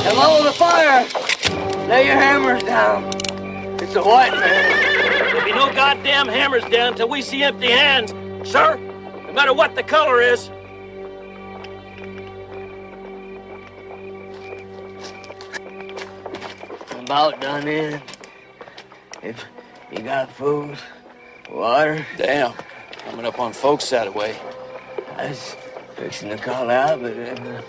Hello, the fire! Lay your hammers down. It's a white man. There'll be no goddamn hammers down until we see empty hands, sir. No matter what the color is. I'm about done in. If you got food, water. Damn. Coming up on folks that way. I was fixing to call out, but...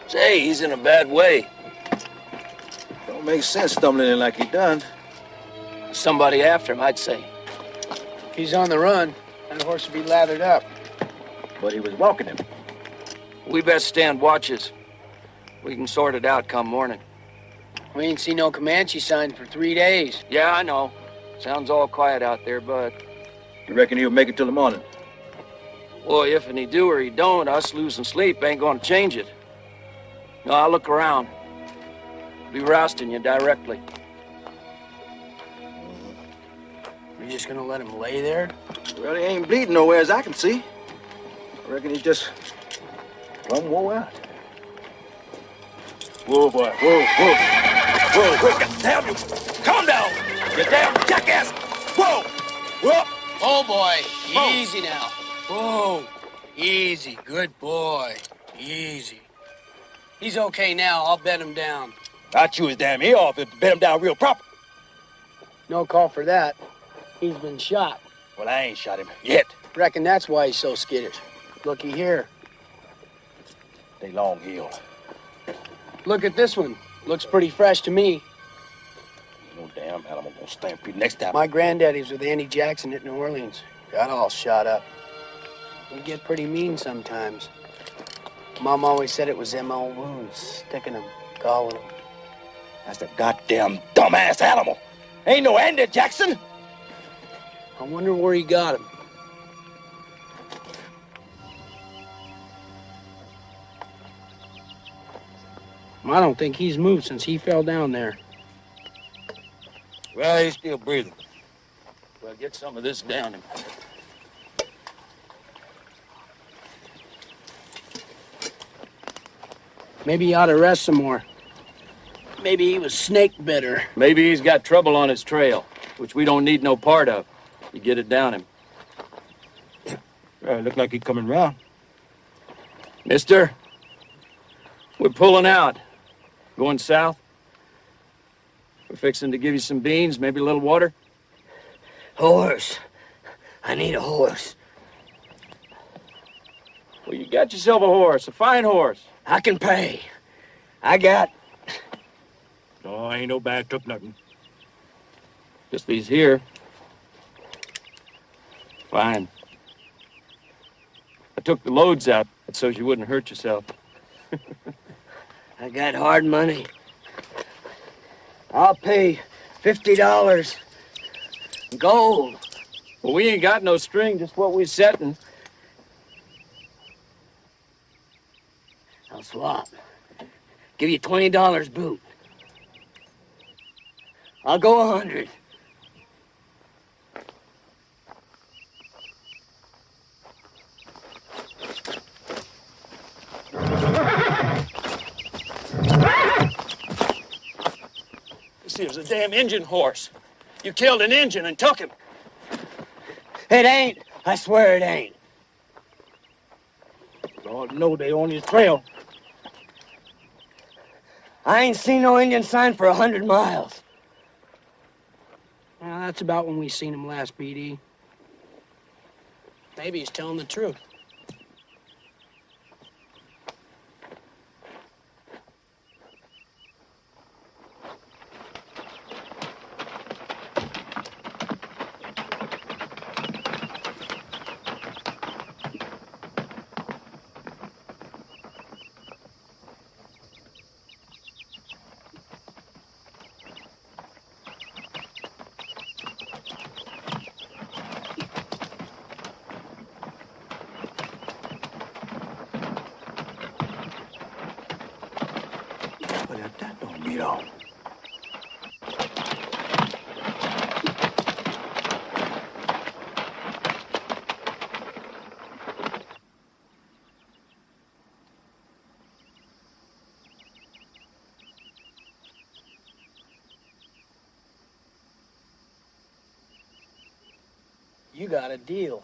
Say, he's in a bad way. Don't make sense stumbling in like he done. Somebody after him, I'd say. He's on the run. That horse would be lathered up. But he was walking him. We best stand watches. We can sort it out come morning. We ain't seen no Comanche sign for 3 days. Yeah, I know. Sounds all quiet out there, but... You reckon he'll make it till the morning? Well, if and he do or he don't, us losing sleep ain't gonna change it. No, I'll look around. Be rousting you directly. You're just gonna let him lay there? Well, he ain't bleeding nowhere as I can see. I reckon he's just plumb wore out. Whoa, boy. Whoa, whoa. Whoa, whoa. Damn you. Calm down, you damn jackass. Whoa. Whoa. Oh, boy. Whoa. Easy now. Whoa. Easy. Good boy. Easy. He's okay now. I'll bed him down. I'd chew his damn ear off if bed him down real proper. No call for that. He's been shot. Well, I ain't shot him yet. Reckon that's why he's so skittish. Looky here. They long heal. Look at this one. Looks pretty fresh to me. No damn animal gonna stampede next time. My granddaddy's with Andy Jackson at New Orleans. Got all shot up. We get pretty mean sometimes. Mom always said it was them old wounds, sticking them, galling them. That's a goddamn dumbass animal. Ain't no Andy Jackson. I wonder where he got him. I don't think he's moved since he fell down there. Well, he's still breathing. Well, get some of this down him. Maybe he ought to rest some more. Maybe he was snake bitter. Maybe he's got trouble on his trail, which we don't need no part of. You get it down him. Look like he's coming round. Mister, we're pulling out. Going south. We're fixing to give you some beans, maybe a little water. Horse. I need a horse. Well, you got yourself a horse, a fine horse. I can pay. I got... No, ain't no bad took nothing. Just these here. Fine. I took the loads out so you wouldn't hurt yourself. I got hard money. I'll pay $50. Gold. Well, we ain't got no string, just what we setting. I'll swap. Give you $20 boot. I'll go 100. This here's a damn Injun horse. You killed an Injun and took him. It ain't. I swear it ain't. Lord, no, they on his trail. I ain't seen no Indian sign for 100 miles. Well, that's about when we seen him last, BD. Maybe he's telling the truth. You got a deal.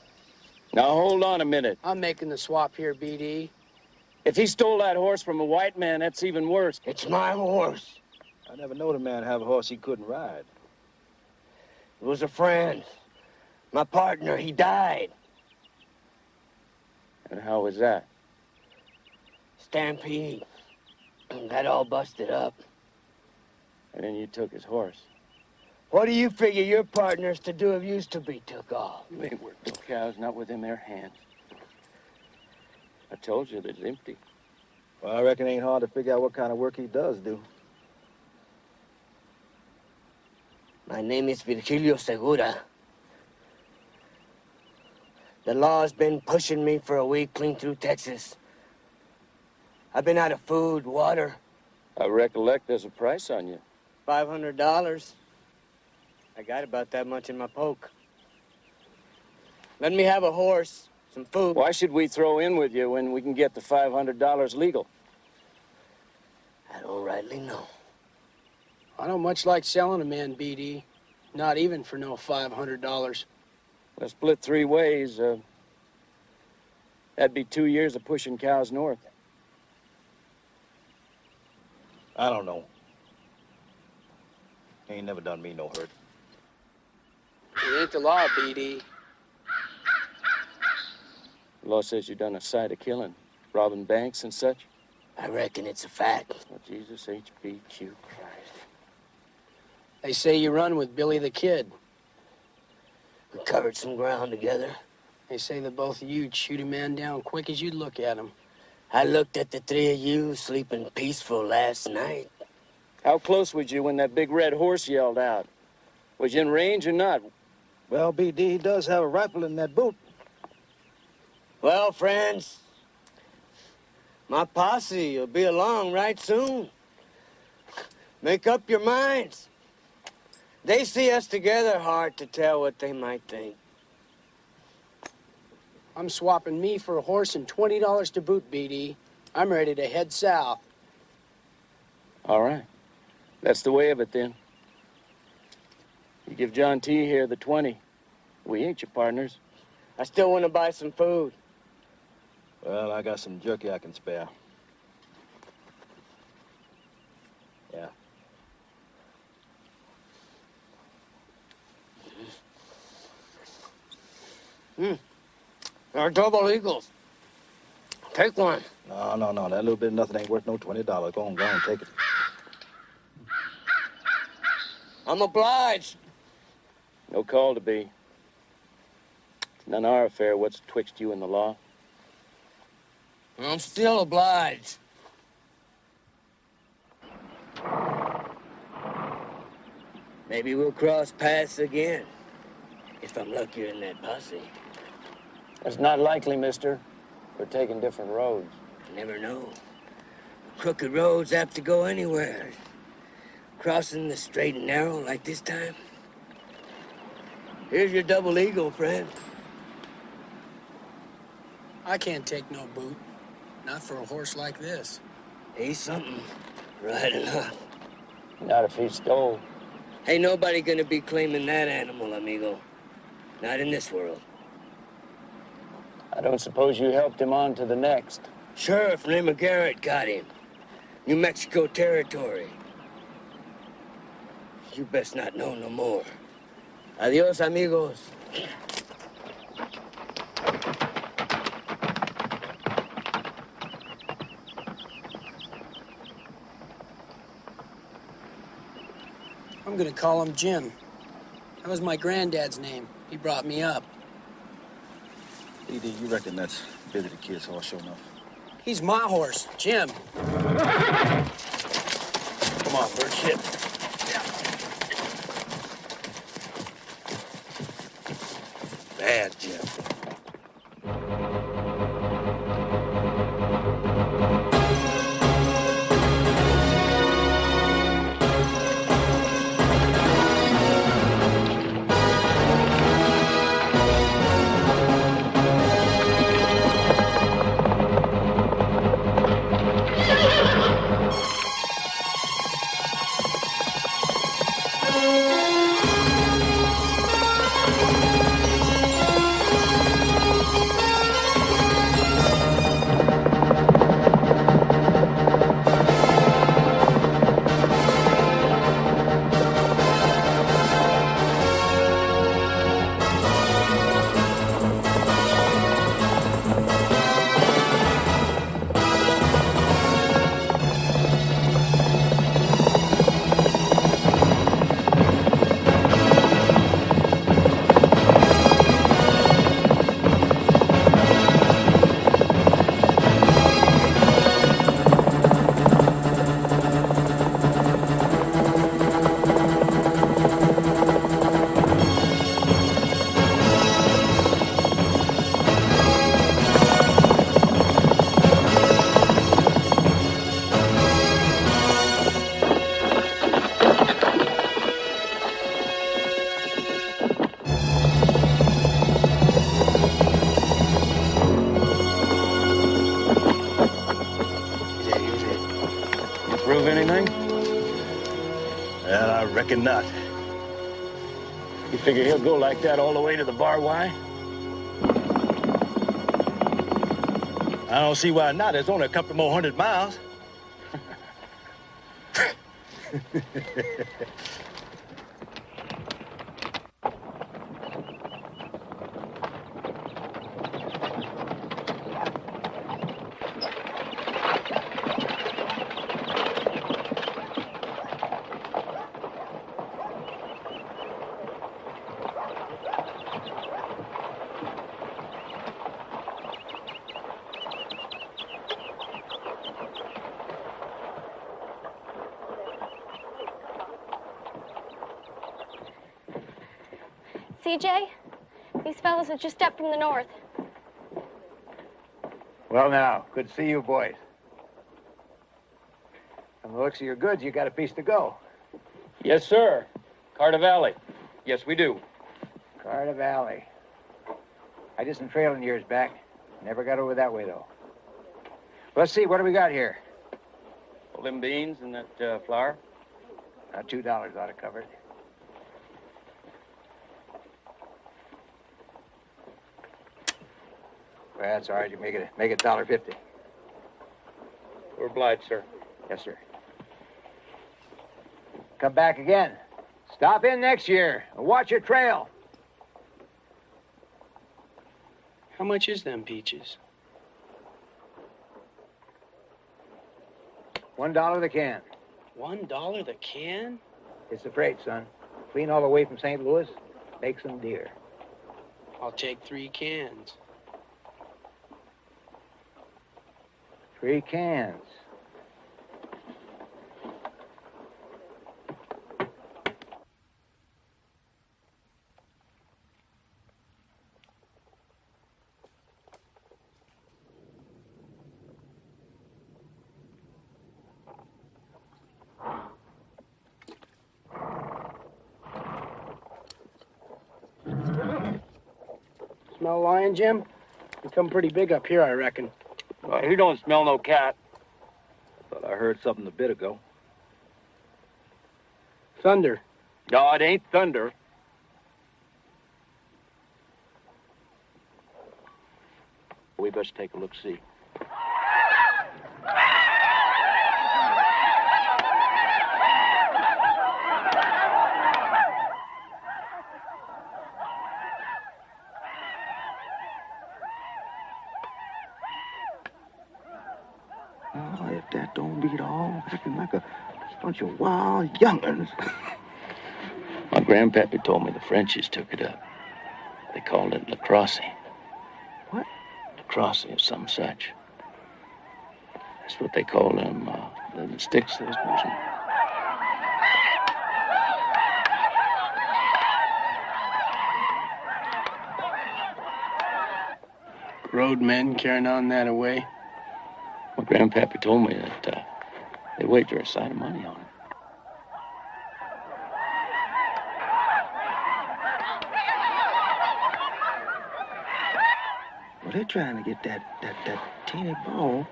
Now, hold on a minute. I'm making the swap here, BD. If he stole that horse from a white man, that's even worse. It's my horse. I never knowed a man have a horse he couldn't ride. It was a friend. My partner, he died. And how was that? Stampede. Got all busted up. And then you took his horse. What do you figure your partners to do if used to be took off? They worked the cows, not within their hands. I told you that it's empty. Well, I reckon it ain't hard to figure out what kind of work he does do. My name is Virgilio Segura. The law's been pushing me for a week clean through Texas. I've been out of food, water. I recollect there's a price on you. $500. I got about that much in my poke. Let me have a horse, some food. Why should we throw in with you when we can get the $500 legal? I don't rightly know. I don't much like selling a man, BD. Not even for no $500. Let's split 3 ways. That'd be 2 years of pushing cows north. I don't know. Ain't never done me no hurt. It ain't the law, BD. The law says you've done a sight of killing, robbing banks and such. I reckon it's a fact. Oh, Jesus HBQ Christ. They say you run with Billy the Kid. We covered some ground together. They say that both of you'd shoot a man down quick as you'd look at him. I looked at the 3 of you sleeping peaceful last night. How close was you when that big red horse yelled out? Was you in range or not? Well, BD does have a rifle in that boot. Well, friends, my posse will be along right soon. Make up your minds. They see us together, hard to tell what they might think. I'm swapping me for a horse and $20 to boot, BD. I'm ready to head south. All right. That's the way of it, then. You give John T. here the 20. We ain't your partners. I still want to buy some food. Well, I got some jerky I can spare. Yeah. They're double eagles. Take one. No. That little bit of nothing ain't worth no $20. Go on, take it. I'm obliged. No call to be. It's none of our affair what's twixt you and the law. I'm still obliged. Maybe we'll cross paths again. If I'm luckier in that posse. That's not likely, mister. We're taking different roads. You never know. Crooked roads apt to go anywhere. Crossing the straight and narrow like this time. Here's your double eagle, friend. I can't take no boot. Not for a horse like this. He's something, right enough. Not if he stole. Ain't nobody gonna be claiming that animal, amigo. Not in this world. I don't suppose you helped him on to the next. Sheriff named Garrett got him. New Mexico territory. You best not know no more. Adios, amigos. I'm gonna call him Jim. That was my granddad's name. He brought me up. E.D., you reckon that's Billy the Kid's horse, sure enough? He's my horse, Jim. Come on, bird shit. Bad Jim. Prove anything? Well, I reckon not. You figure he'll go like that all the way to the Bar Y? I don't see why not. There's only a couple more 100 miles. CJ, these fellas have just stepped from the north. Well, now, good to see you boys. From the looks of your goods, you got a piece to go. Yes, sir. Carter Valley. Yes, we do. Carter Valley. I did some trailing years back. Never got over that way, though. Let's see, what do we got here? All them beans and that flour? $2 ought to cover it. Well, that's all right. You make it $1.50. We're obliged, sir. Yes, sir. Come back again. Stop in next year and watch your trail. How much is them peaches? $1 the can. $1 the can? It's the freight, son. Clean all the way from St. Louis. Makes them dear. I'll take 3 cans. 3 cans. Smell lion, Jim? You come pretty big up here, I reckon. Well, he don't smell no cat. Thought I heard something a bit ago. Thunder. No, it ain't thunder. We best take a look-see. like a bunch of wild young'uns. My grandpappy told me the Frenchies took it up. They called it lacrosse. What? Lacrosse or some such. That's what they call them, the sticks they're using. Roadmen carrying on that away. My grandpappy told me that they wager a sight of money on it. Well, they're trying to get that teeny ball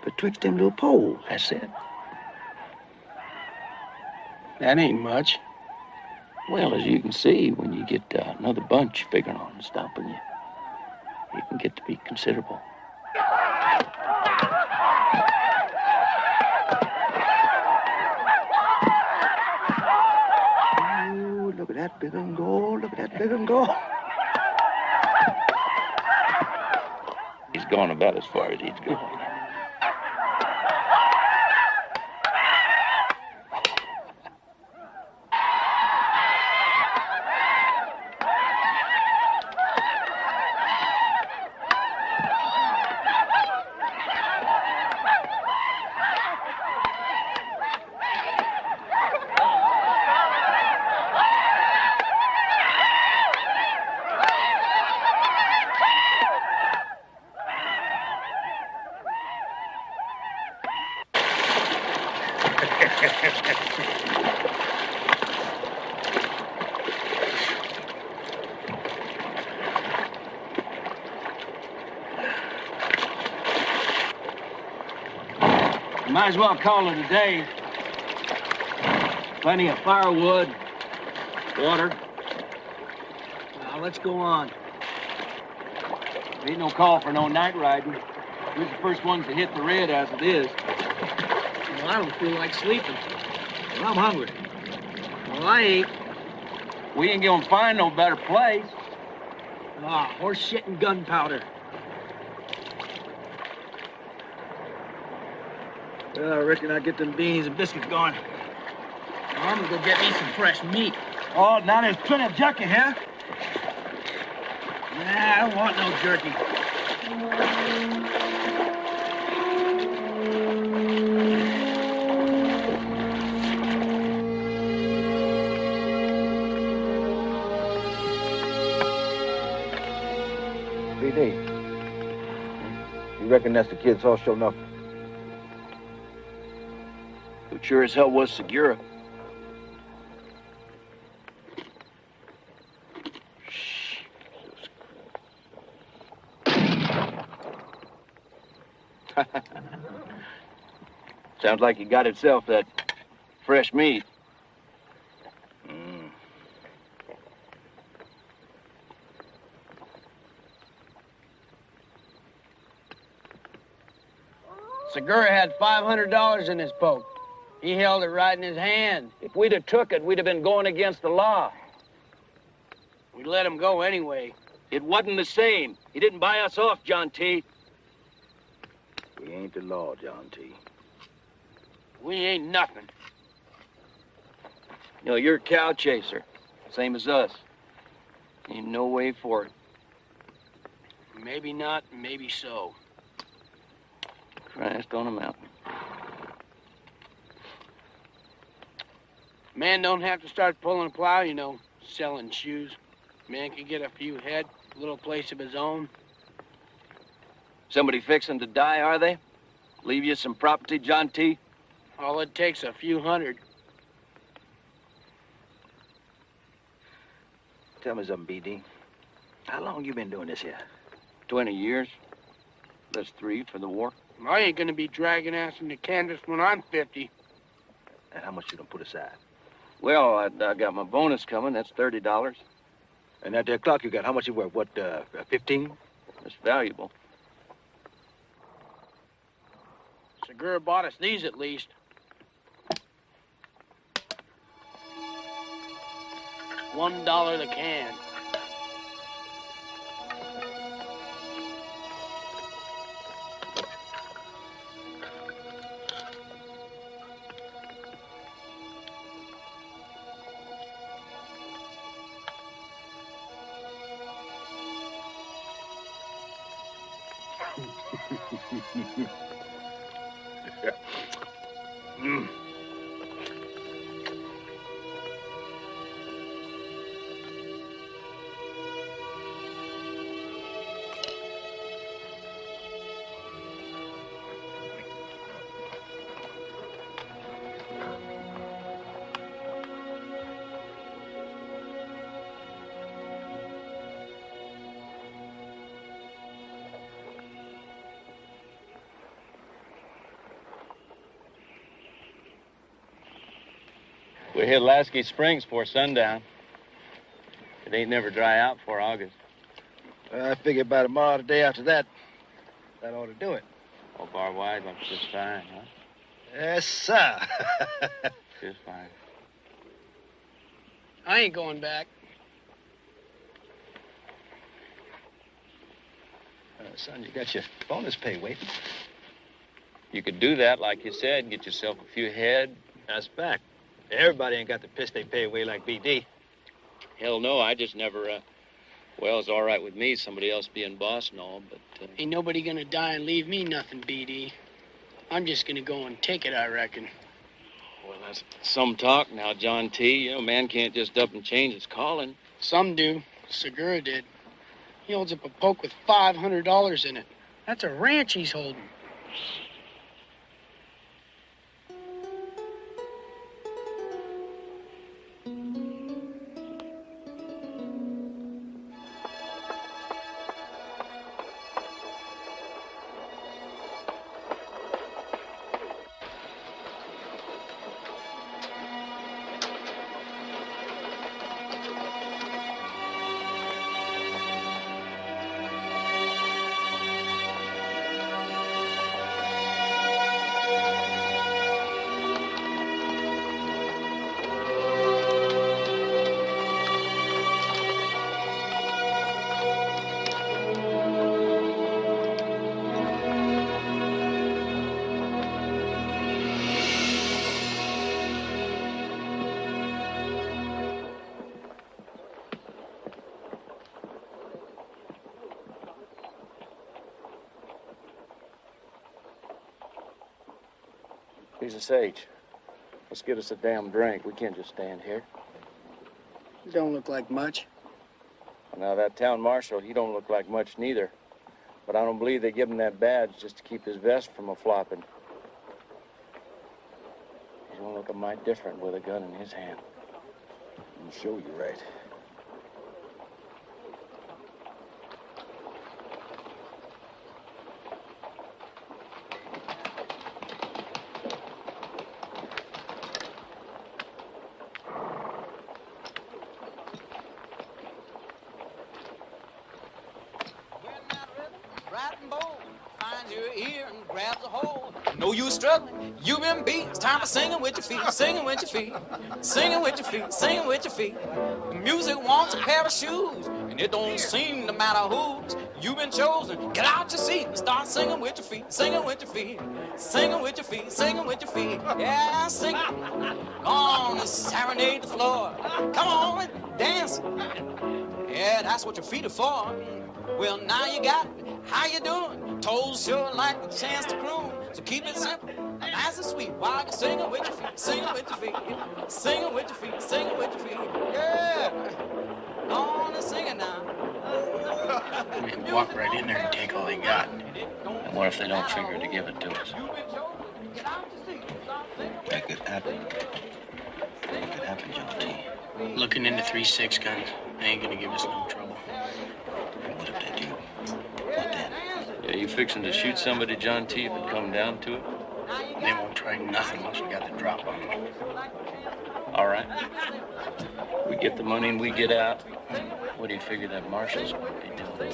betwixt them little poles. That's it. That ain't much. Well, as you can see, when you get another bunch bigger on and stopping you, it can get to be considerable. Ooh, look at that big un go. Look at that big un go. He's gone about as far as he's going. Might as well call it a day. Plenty of firewood, water. Now, let's go on. There ain't no call for no night riding. We're the first ones to hit the red as it is. Well, I don't feel like sleeping. Well, I'm hungry. Well, I ain't. We ain't gonna find no better place. Ah, horse shit and gunpowder. Well, I reckon I'll get them beans and biscuits going. Well, I'm gonna go get me some fresh meat. Oh, now there's plenty of jerky here. Nah, I don't want no jerky. BD, you reckon that's the kid's horse sure enough? It sure as hell was Segura. Sounds like he got himself that fresh meat. Segura had $500 in his poke. He held it right in his hand. If we'd have took it, we'd have been going against the law. We let him go anyway. It wasn't the same. He didn't buy us off, John T. We ain't the law, John T. We ain't nothing. You know, you're a cow chaser, same as us. Ain't no way for it. Maybe not, maybe so. Christ on a mountain. Man don't have to start pulling a plow, you know, selling shoes. Man can get a few head, little place of his own. Somebody fixing to die, are they? Leave you some property, John T? All it takes a few hundred. Tell me something, BD. How long you been doing this here? 20 years. That's 3 for the war. I ain't gonna be dragging ass into Kansas when I'm 50. And how much you done put aside? Well, I got my bonus coming. That's $30. And that there clock you got, how much it worth? What, 15? It's valuable. Segura bought us these at least. $1 the can. We hit Lasky Springs before sundown. It ain't never dry out before August. I figure by tomorrow, the day after that, that ought to do it. Oh, Bar Wide looks just fine, huh? Yes, sir. Just fine. I ain't going back. Son, you got your bonus pay waiting. You could do that, like you said, get yourself a few head. That's back. Everybody ain't got the piss they pay away like BD. Hell no, I just never, well, it's all right with me, somebody else being boss and all, but... Ain't nobody gonna die and leave me nothing, BD. I'm just gonna go and take it, I reckon. Well, that's some talk now, John T. You know, man can't just up and change his calling. Some do. Segura did. He holds up a poke with $500 in it. That's a ranch he's holding. Piece of sage. Let's get us a damn drink. We can't just stand here. Don't look like much. Now, that town marshal, he don't look like much neither. But I don't believe they give him that badge just to keep his vest from a-flopping. He's gonna look a mite different with a gun in his hand. I'm sure you're right. Know you struggling, you been beat. It's time for singing with your feet, singing with your feet, singing with your feet, singing with your feet. The music wants a pair of shoes, and it don't seem to matter who's. You've been chosen. Get out your seat and start singing with your feet, singing with your feet, singing with your feet, singing with your feet. Yeah, sing it. Go on and serenade the floor. Come on and dance. Yeah, that's what your feet are for. Well, now you got it. How you doing? Toes sure like the chance to croon. So keep it simple, nice and sweet. While you're singing with your feet, singing with your feet, singing with your feet, singing with your feet. Yeah, go on and sing it now. Man, walk right in there and take all they got. And what if they don't figure to give it to us? That could happen. That could happen, John T. Looking into 3.6 guns, they ain't gonna give us no trouble. What if they do? What then? Yeah, you fixing to shoot somebody, John T, if it come down to it? They won't try nothing once we got the drop on them. All right. We get the money and we get out. What do you figure that marshal's going to be doing?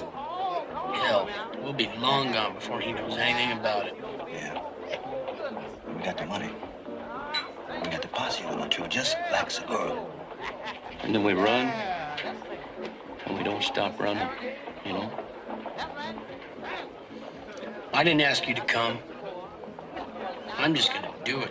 Hell, we'll be long gone before he knows anything about it. Yeah. We got the money. We got the posse on the trail, just like Segura. And then we run, and we don't stop running, you know? I didn't ask you to come. I'm just gonna do it.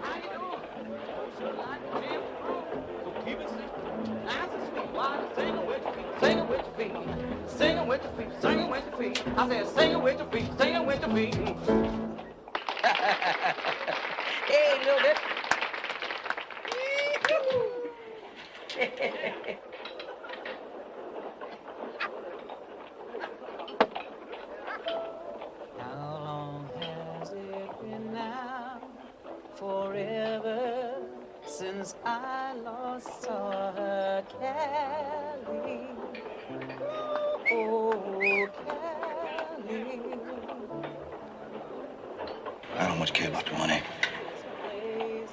Singing with your feet, singing with your feet, singing with your feet. I said, singing with your feet, singing with your to be. Hey, little bit. How long has it been now? Forever since I last saw her, Callie. Oh, Callie. I don't much care about the money.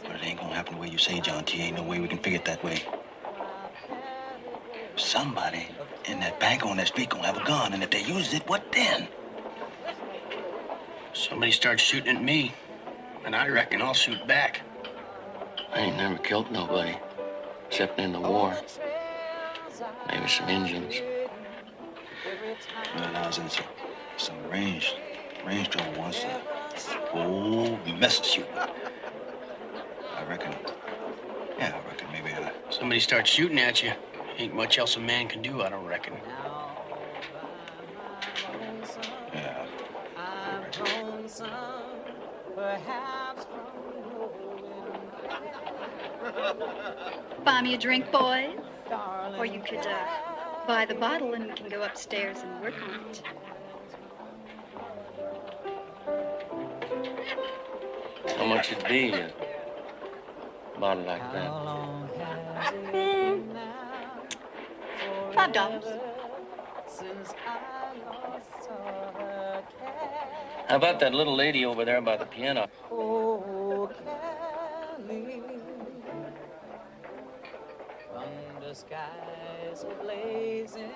But it ain't gonna happen the way you say, John T. Ain't no way we can figure it that way. Somebody in that bank on that street gonna have a gun, and if they use it, what then? Somebody starts shooting at me, and I reckon I'll shoot back. I ain't never killed nobody, except in the war. Maybe some Indians. Well, I was in some range trouble once. Whole mess of shooting. I reckon maybe Somebody starts shooting at you. Ain't much else a man can do, I don't reckon. yeah. Buy me a drink, boys? Or you could buy the bottle and we can go upstairs and work on it. How much it'd be a bottle like that? $5. How about that little lady over there by the piano? Oh, Callie, under skies blazing.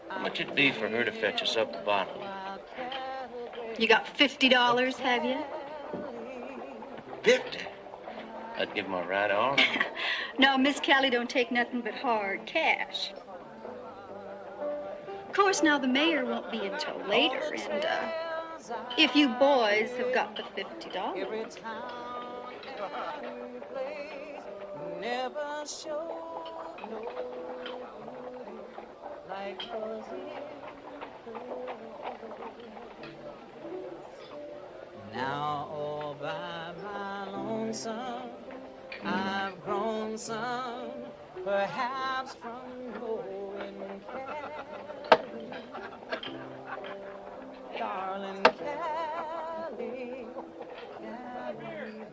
How much it'd be for her to fetch us up the bottle? You got $50, have you? 50. I'd give 'em a right arm. No, Miss Callie don't take nothing but hard cash. Of course, now the mayor won't be until later, and if you boys have got the $50. Never show no like now all by my lonesome, I've grown some, perhaps from knowing Callie, darling Callie, Callie.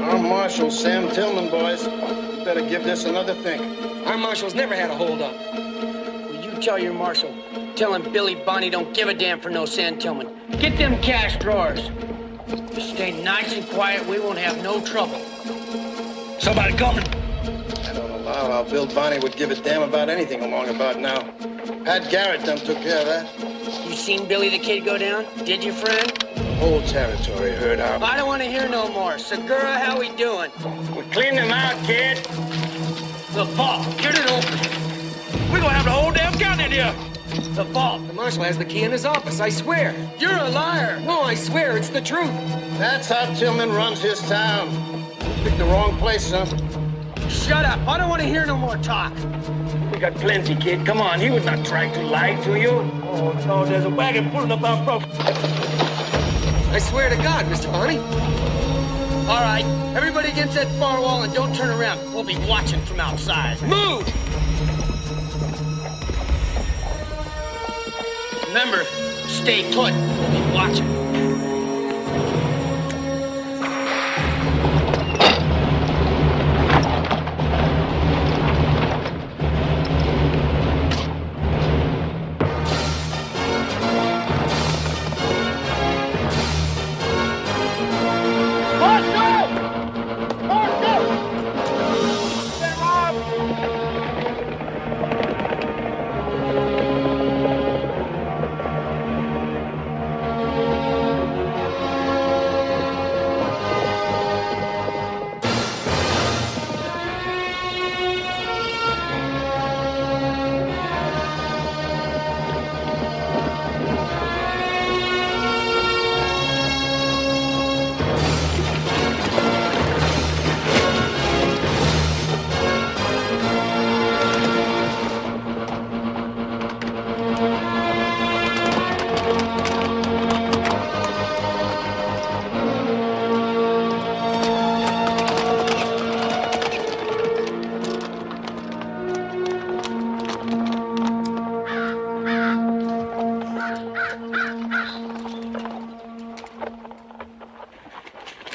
Our Marshal, Sam Tillman, boys. You better give this another think. Our marshal's never had a hold-up. Will you tell your marshal? Tell him Billy Bonney don't give a damn for no Sam Tillman. Get them cash drawers. Just stay nice and quiet. We won't have no trouble. Somebody coming. I don't allow how Bill Bonney would give a damn about anything along about now. Pat Garrett done took care of that. You seen Billy the Kid go down? Did you, friend? Whole territory heard how. I don't want to hear no more. Segura, how we doing? We cleaned them out, kid. The vault. Get it open. We're gonna have the whole damn county in here. The vault. The marshal has the key in his office, I swear. You're a liar. No, I swear, it's the truth. That's how Tillman runs his town. You picked the wrong place, son. Shut up. I don't want to hear no more talk. We got plenty, kid. Come on, he would not try to lie to you. Oh, no, there's a wagon pulling up our property. I swear to God, Mr. Bonney. All right, everybody against that far wall and don't turn around. We'll be watching from outside. Move! Remember, stay put. We'll be watching.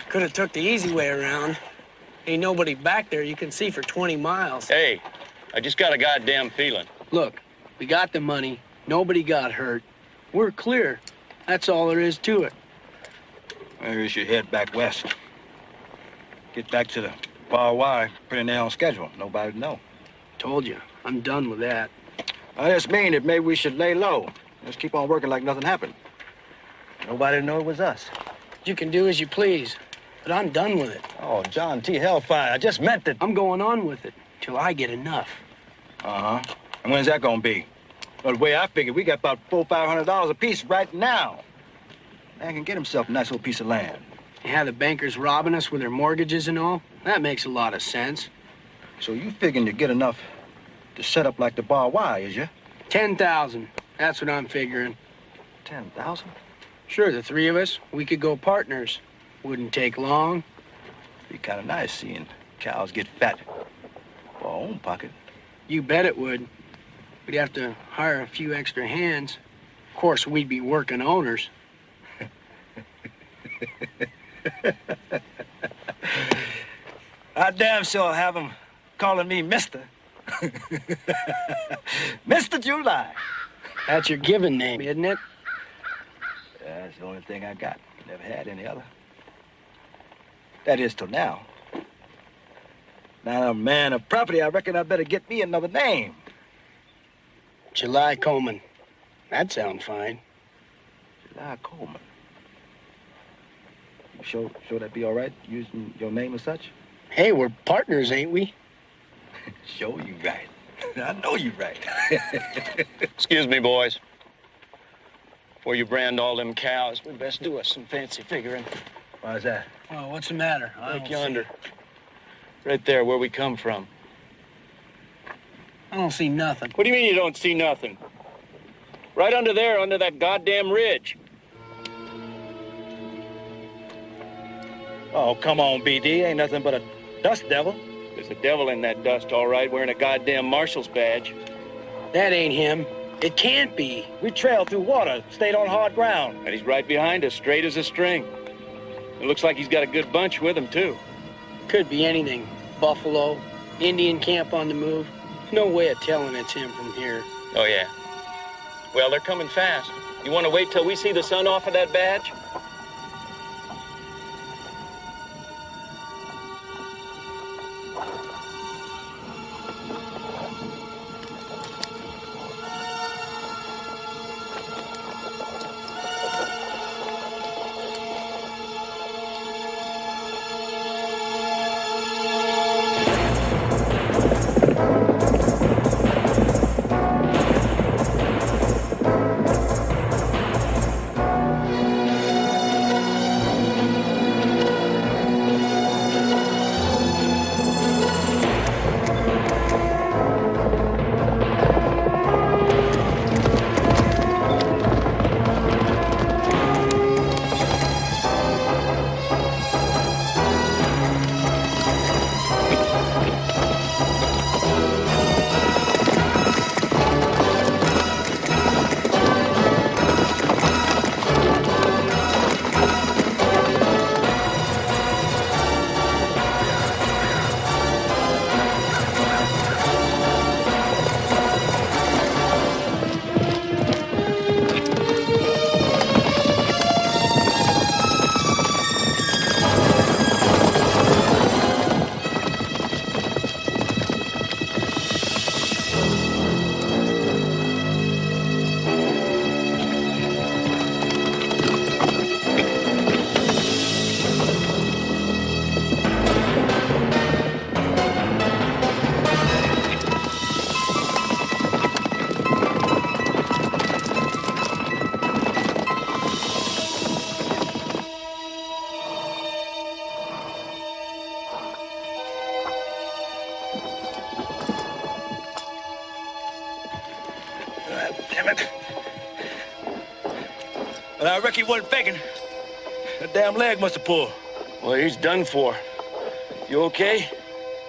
Could have took the easy way around. Ain't nobody back there you can see for 20 miles. Hey, I just got a goddamn feeling. Look, we got the money. Nobody got hurt. We're clear. That's all there is to it. Maybe we should head back west. Get back to the Bar Y, put it there on schedule. Nobody'd know. Told you, I'm done with that. I just mean that maybe we should lay low. Just keep on working like nothing happened. Nobody'd know it was us. You can do as you please, but I'm done with it. Oh, John T. Hellfire, I just meant that... I'm going on with it till I get enough. Uh-huh. And when's that gonna be? Well, the way I figured, we got about $400-500 apiece right now. Man can get himself a nice little piece of land. You have the bankers robbing us with their mortgages and all? That makes a lot of sense. So you figuring to get enough to set up like the Bar Y, is you? 10,000. That's what I'm figuring. 10,000? Sure, the three of us, we could go partners. Wouldn't take long. Be kind of nice seeing cows get fat for our own pocket. You bet it would. We'd have to hire a few extra hands. Of course, we'd be working owners. I damn sure have them calling me Mister. Mr. July. That's your given name, isn't it? Yeah, that's the only thing I got. Never had any other. That is till now. Now, I'm a man of property, I reckon I better get me another name. July Coleman. That sounds fine. July Coleman. You sure that'd be all right, using your name as such? Hey, we're partners, ain't we? Sure you right. I know you right. Excuse me, boys. Before you brand all them cows, we best do us some fancy figuring. Why's that? Well, what's the matter? Look yonder. Right there, where we come from. I don't see nothing. What do you mean you don't see nothing? Right under there, under that goddamn ridge. Oh, come on, BD. Ain't nothing but a dust devil. There's a devil in that dust, all right, wearing a goddamn marshal's badge. That ain't him. It can't be. We trailed through water, stayed on hard ground. And he's right behind us, straight as a string. It looks like he's got a good bunch with him, too. Could be anything. Buffalo, Indian camp on the move. No way of telling it's him from here. Oh, yeah. Well, they're coming fast. You want to wait till we see the sun off of that badge? Damn it. But I reckon he wasn't faking. That damn leg must have pulled. Well, he's done for. You okay?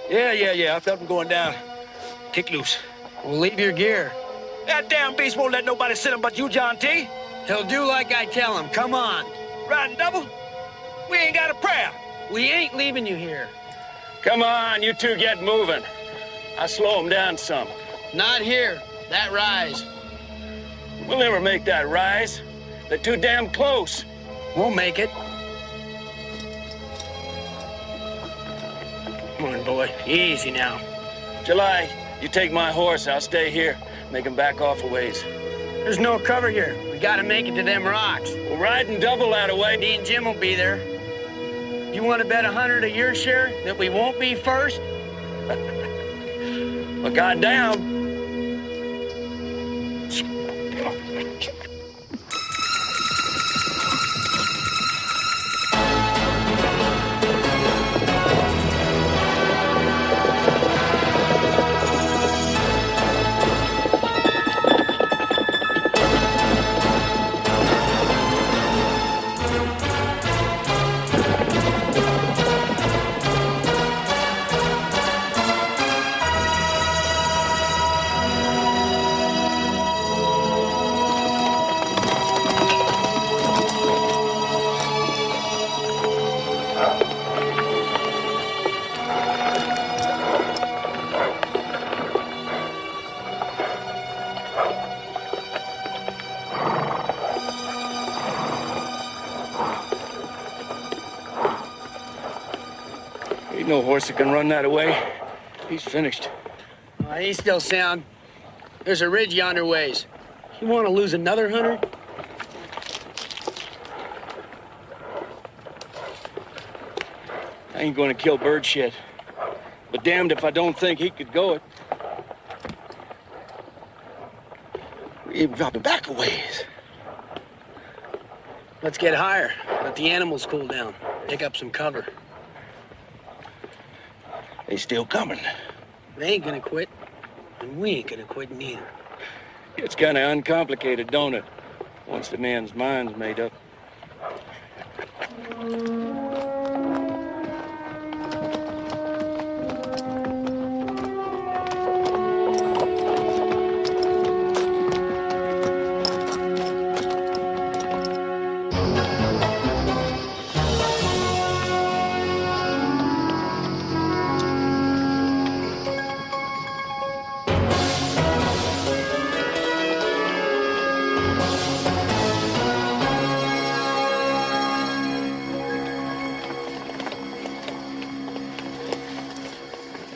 Yeah. I felt him going down. Kick loose. Well, leave your gear. That damn beast won't let nobody sit him but you, John T. He'll do like I tell him. Come on. Riding double? We ain't got a prayer. We ain't leaving you here. Come on, you two get moving. I'll slow them down some. Not here. That rise. We'll never make that rise. They're too damn close. We'll make it. Come on, boy. Easy now. July, you take my horse. I'll stay here. Make him back off a ways. There's no cover here. We gotta make it to them rocks. We'll ride and double that away. Me and Jim will be there. You want to bet 100 of your share that we won't be first? Well, goddamn. Ain't no horse that can run that away. He's finished. He's still sound. There's a ridge yonder ways. You want to lose another hunter? I ain't gonna kill bird shit. But damned if I don't think he could go it. We even dropping back a ways. Let's get higher. Let the animals cool down. Pick up some cover. They still coming. They ain't gonna quit. And we ain't gonna quit neither. It's kind of uncomplicated, don't it? Once the man's mind's made up.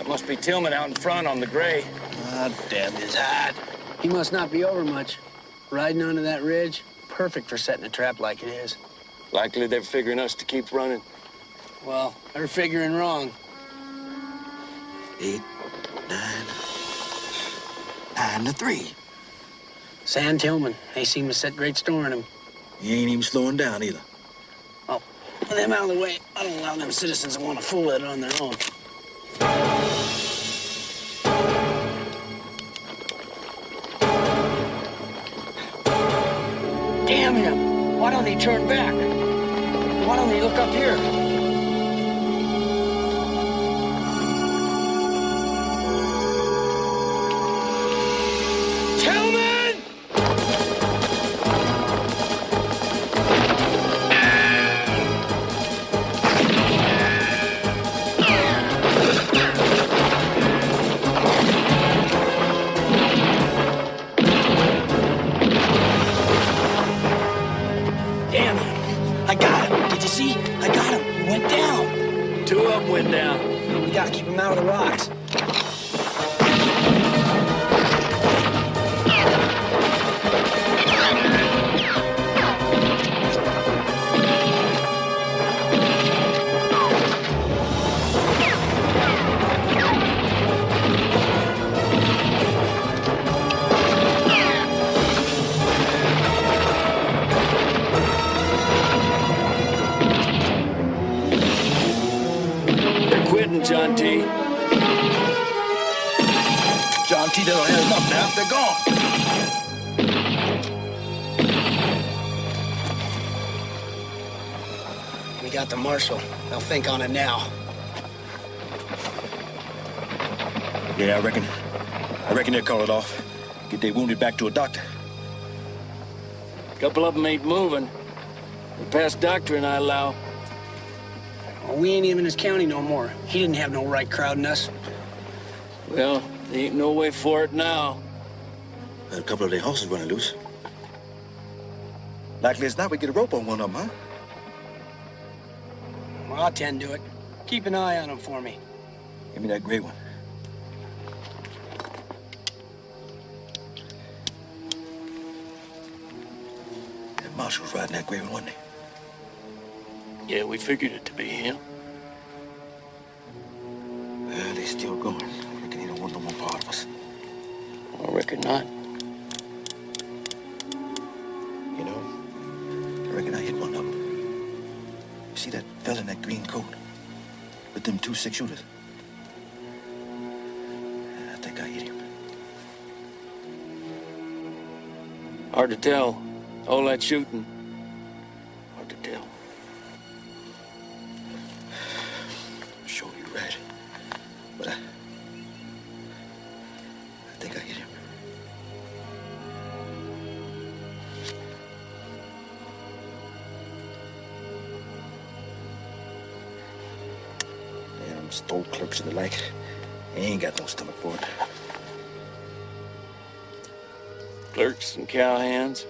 Must be Tillman out in front on the gray. Ah, damn his hide. He must not be over much. Riding onto that ridge, perfect for setting a trap like it is. Likely they're figuring us to keep running. Well, they're figuring wrong. 8, 9, 9 to 3. Sam Tillman, they seem to set great store in him. He ain't even slowing down either. Oh, with them out of the way, I don't allow them citizens to want to fool it on their own. Damn him! Why don't he turn back? Why don't he look up here? Tillman! Two of them went down. We gotta keep him out of the rocks. John T. John T. doesn't have enough now. They're gone. We got the marshal. They'll think on it now. Yeah, I reckon they'll call it off. Get their wounded back to a doctor. A couple of them ain't moving. They're past doctrine, I allow. Well, we ain't even his county no more. He didn't have no right crowding us. Well, there ain't no way for it now. Had a couple of their horses running loose. Likely as not, we get a rope on one of them, huh? Well, I'll tend to it. Keep an eye on him for me. Give me that gray one. That marshal was riding that gray one, wasn't he? Yeah, we figured it to be him. Well, they still going. I reckon he don't want no more part of us. I reckon not. You know, I reckon I hit one of them. You see that fella in that green coat? With them 2 6-shooters? I think I hit him. Hard to tell. All that shooting. Hard to tell. Sure, you're right. But I think I hit him. Damn store clerks and the like. They ain't got no stomach for it. Clerks and cowhands.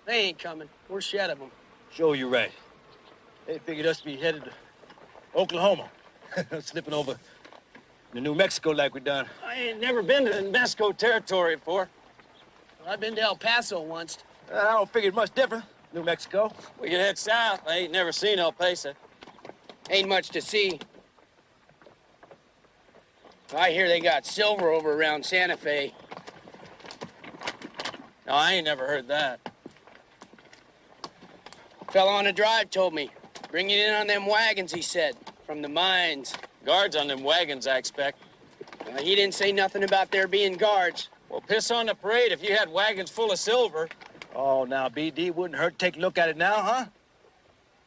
They ain't coming. We're shed of them. Sure, you're right. They figured us to be headed to Oklahoma. Slipping over to New Mexico like we done. I ain't never been to New Mexico territory before. Well, I've been to El Paso once. I don't figure it's much different. New Mexico. We can head south. I ain't never seen El Paso. Ain't much to see. I hear they got silver over around Santa Fe. No, I ain't never heard that. Fella on the drive told me. Bring it in on them wagons, he said, from the mines. Guards on them wagons, I expect. He didn't say nothing about there being guards. Well, piss on the parade if you had wagons full of silver. Oh, now, BD, wouldn't hurt to take a look at it now, huh?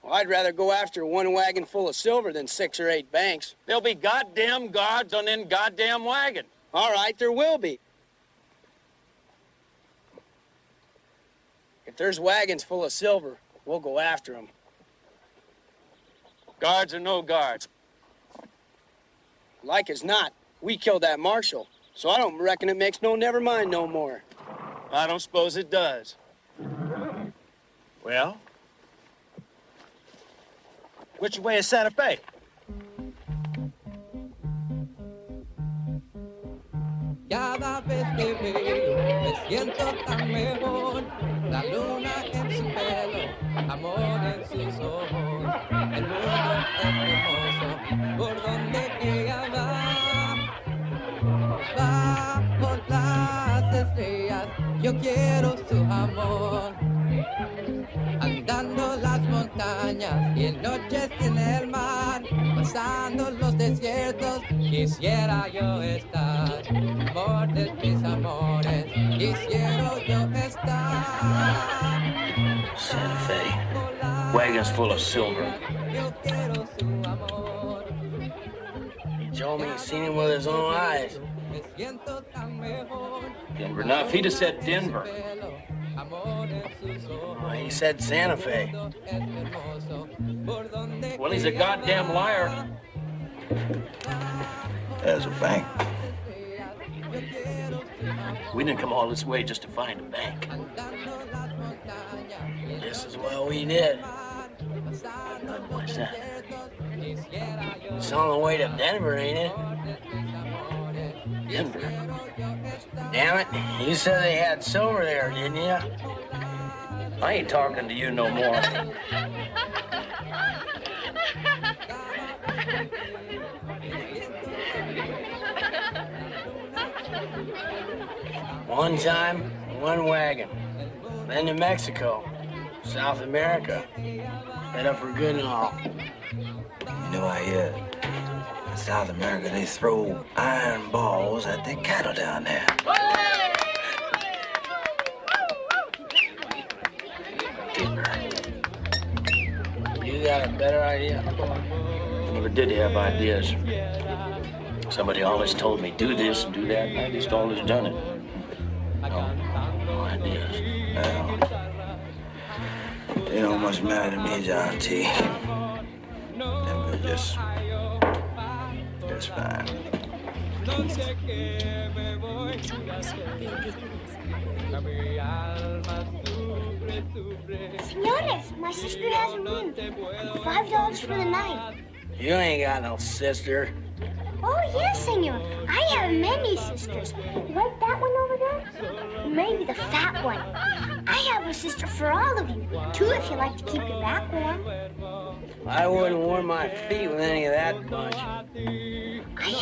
Well, I'd rather go after one wagon full of silver than 6 or 8 banks. There'll be goddamn guards on them goddamn wagon. All right, there will be. If there's wagons full of silver, we'll go after them. Guards or no guards? Like as not, we killed that marshal, so I don't reckon it makes no never mind no more. I don't suppose it does. Well? Which way is Santa Fe? Cada vez que veo me siento tan mejor. La luna en su pelo, amor en sus ojos. El mundo es hermoso, por donde ella va por las estrellas. Yo quiero su amor. Andando las montañas y en noches en el mar, pasando los desiertos, quisiera yo estar. Amor de mis amores, quisiera yo estar. Santa Fe. Wagons full of silver. Yo quiero su amor. He told me he's seen him with his own eyes. Me siento tan mejor. Denver enough. He'd have said Denver. Well, he said Santa Fe. Well, he's a goddamn liar. There's a bank. We didn't come all this way just to find a bank. This is what we did. What's that? It's on the way to Denver, ain't it? Denver? Damn it, you said they had silver there, didn't you? I ain't talking to you no more. One time, one wagon. Then to Mexico, South America. Head up for good and all. You know, I hear in South America they throw iron balls at their cattle down there. You got a better idea? I never did have ideas. Somebody always told me, do this and do that, and I just always done it. No ideas. Well, they don't much matter to me, John T. Them were just fine. Señores, my sister has a room. $5 for the night. You ain't got no sister. Oh, yes, senor. I have many sisters. Like that one over there? Maybe the fat one. I have a sister for all of you. Two if you like to keep your back warm. I wouldn't warm my feet with any of that bunch. I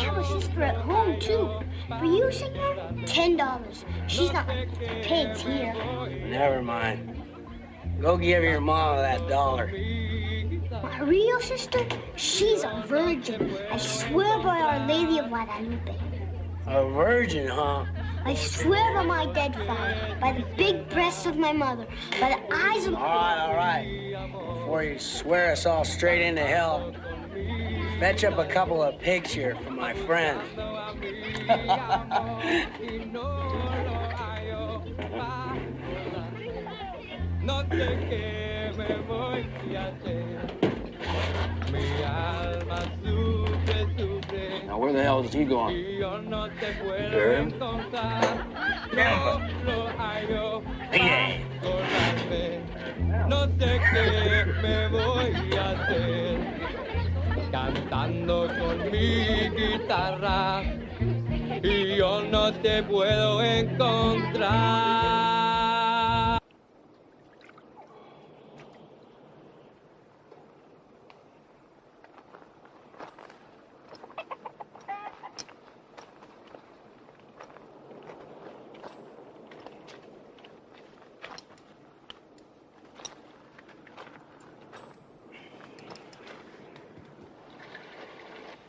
have a sister at home, too. For you, senor, $10. She's not like the pigs here. Never mind. Go give your mama that $1. My real sister, she's a virgin. I swear by Our Lady of Guadalupe. A virgin, huh? I swear by my dead father, by the big breasts of my mother, by the eyes of... All right. Before you swear us all straight into hell, fetch up a couple of pigs here for my friend. Now, where the hell is he going? Herb? No sé qué me voy a hacer, cantando con mi guitarra, y yo no te puedo encontrar.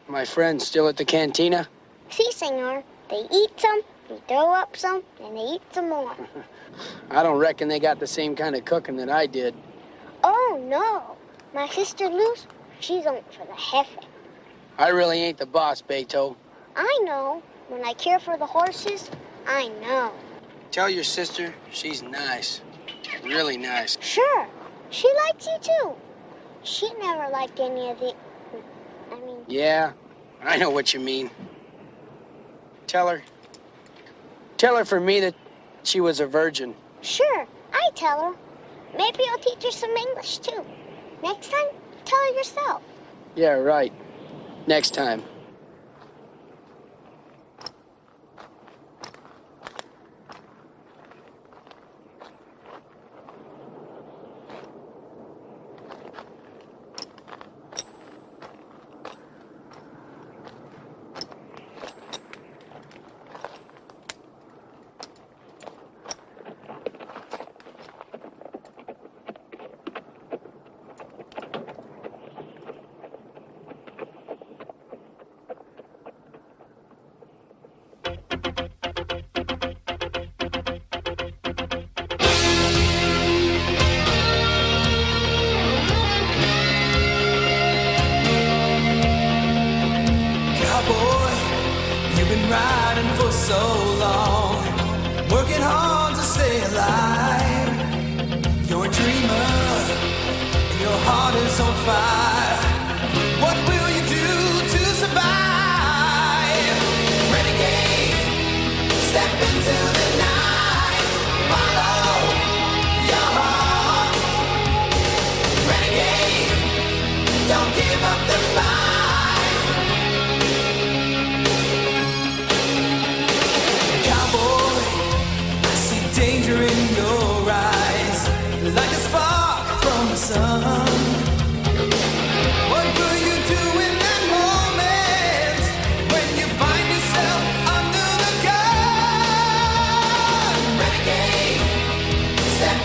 My friend's still at the cantina? Si, senor. They eat some, they throw up some, and they eat some more. I don't reckon they got the same kind of cooking that I did. Oh, no. My sister Luz, she's on for the jefe. I really ain't the boss, Beto. I know. When I care for the horses, I know. Tell your sister she's nice. Really nice. Sure. She likes you, too. She never liked any of the... Yeah, I know what you mean. Tell her for me that she was a virgin. Sure, I tell her. Maybe I'll teach her some English, too. Next time, tell her yourself. Yeah, right. Next time. riding for so long, working hard to stay alive. You're a dreamer, and your heart is on fire. What will you do to survive? Renegade, step into the night, follow your heart. Renegade, don't give up the fight. Danger in your eyes, like a spark from the sun. What will you do in that moment when you find yourself under the gun? Renegade, step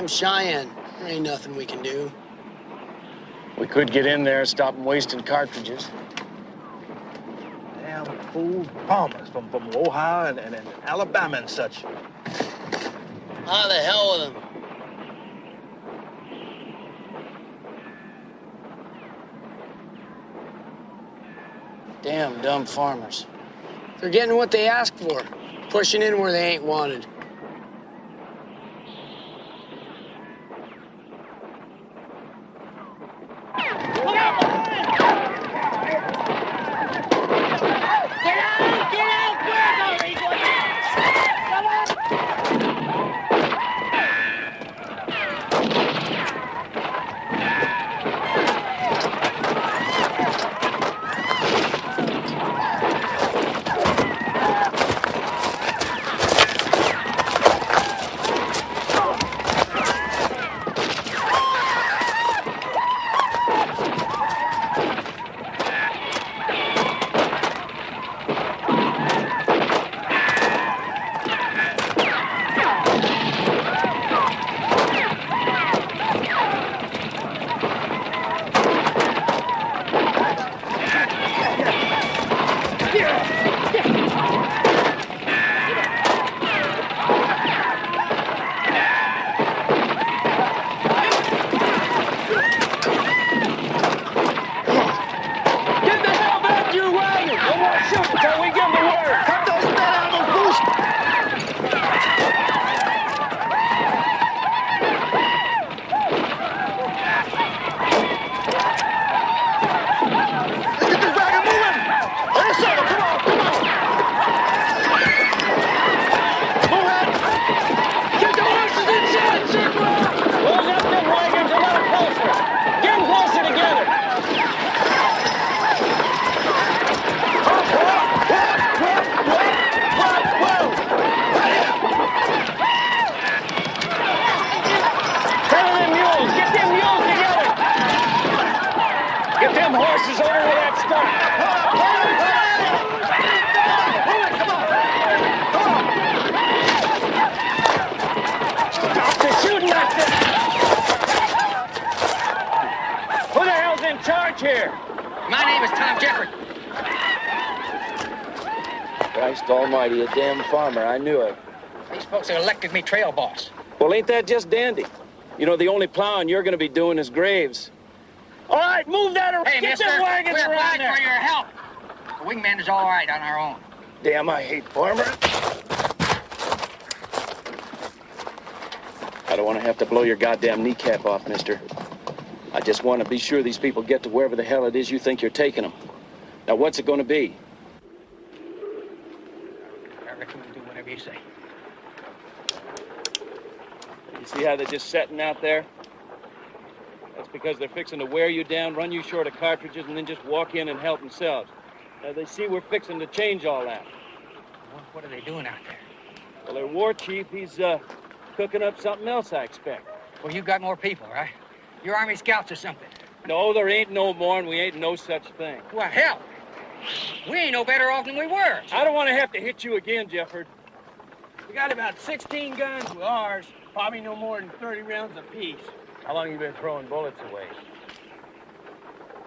I'm Cheyenne. There ain't nothing we can do. We could get in there, stop them wasting cartridges. Damn fool farmers from Ohio and Alabama and such. How the hell with them? Damn dumb farmers. They're getting what they asked for, pushing in where they ain't wanted. Christ almighty, a damn farmer. I knew it. These folks have elected me trail boss. Well, ain't that just dandy? You know, the only plowing you're going to be doing is graves. All right, move that around. Hey, Get mister, them wagons we're around glad there. for your help. The wingman is all right on our own. Damn, I hate farmers. I don't want to have to blow your goddamn kneecap off, mister. I just want to be sure these people get to wherever the hell it is you think you're taking them. Now, what's it going to be? I reckon we'll do whatever you say. You see how they're just setting out there? That's because they're fixing to wear you down, run you short of cartridges, and then just walk in and help themselves. Now, they see we're fixing to change all that. What are they doing out there? Well, their war chief, he's cooking up something else, I expect. Well, you got more people, right? You're Army scouts or something. No, there ain't no more, and we ain't no such thing. Well, hell, we ain't no better off than we were. I don't want to have to hit you again, Jefford. We got about 16 guns with ours, probably no more than 30 rounds apiece. How long you been throwing bullets away?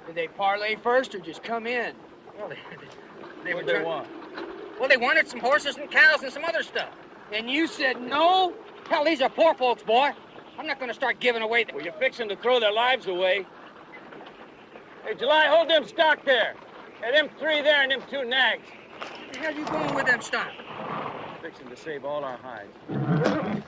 Did they parlay first or just come in? Well, What do they want? Well, they wanted some horses and cows and some other stuff. And you said no? Hell, these are poor folks, boy. I'm not going to start giving away the... Well, you're fixing to throw their lives away. Hey, July, hold them stock there. Hey, them three there and them two nags. Where the hell you going with them stock? Fixing to save all our hides.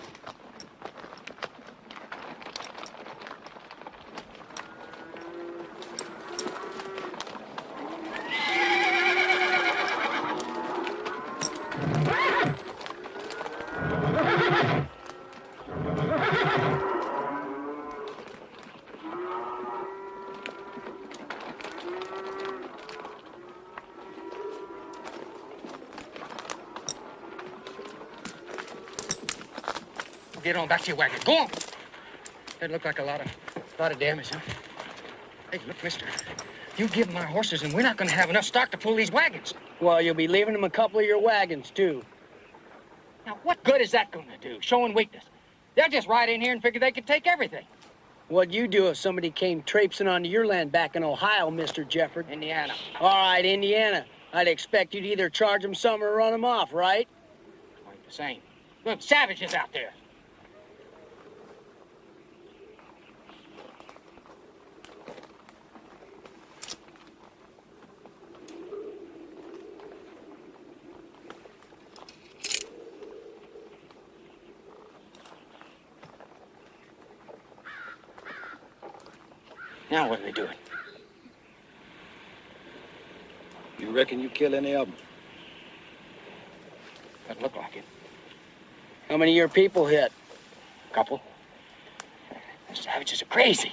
Get on back to your wagon. Go on. That looked like a lot of damage, huh? Hey, look, mister. You give them our horses, and we're not going to have enough stock to pull these wagons. Well, you'll be leaving them a couple of your wagons, too. Now, what good is that going to do, showing weakness? They'll just ride in here and figure they could take everything. What'd you do if somebody came traipsing onto your land back in Ohio, Mr. Jefford? Indiana. All right, Indiana. I'd expect you'd either charge them some or run them off, right? Quite the same. Look, savages out there. Now what are they doing? You reckon you kill any of them? Doesn't look like it. How many of your people hit? Couple. The savages are crazy.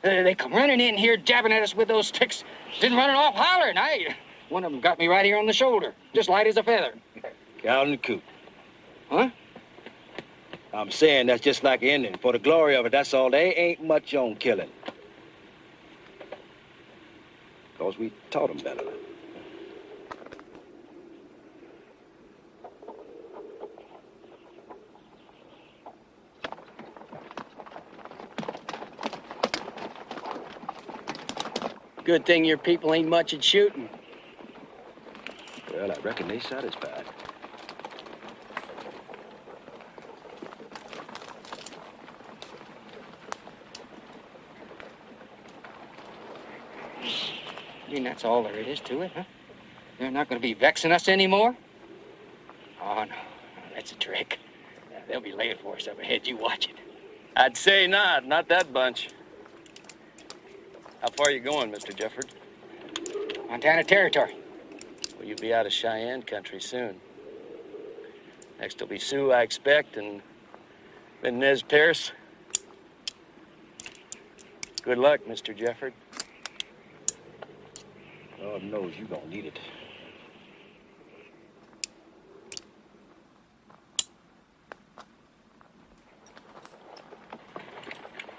They come running in here, jabbing at us with those sticks, then running off hollering. One of them got me right here on the shoulder, just light as a feather. Calvin Coop. Huh? I'm saying that's just like Indian. For the glory of it, that's all. They ain't much on killing. Because we taught them better. Good thing your people ain't much at shooting. Well, I reckon they satisfied. You mean that's all there is to it, huh? They're not going to be vexing us anymore? Oh, no. That's a trick. They'll be laying for us up ahead. You watch it. I'd say not that bunch. How far are you going, Mr. Jefford? Montana Territory. Well, you'll be out of Cheyenne country soon. Next will be Sioux, I expect, and then Nez Perce. Good luck, Mr. Jefford. Lord knows you gonna need it.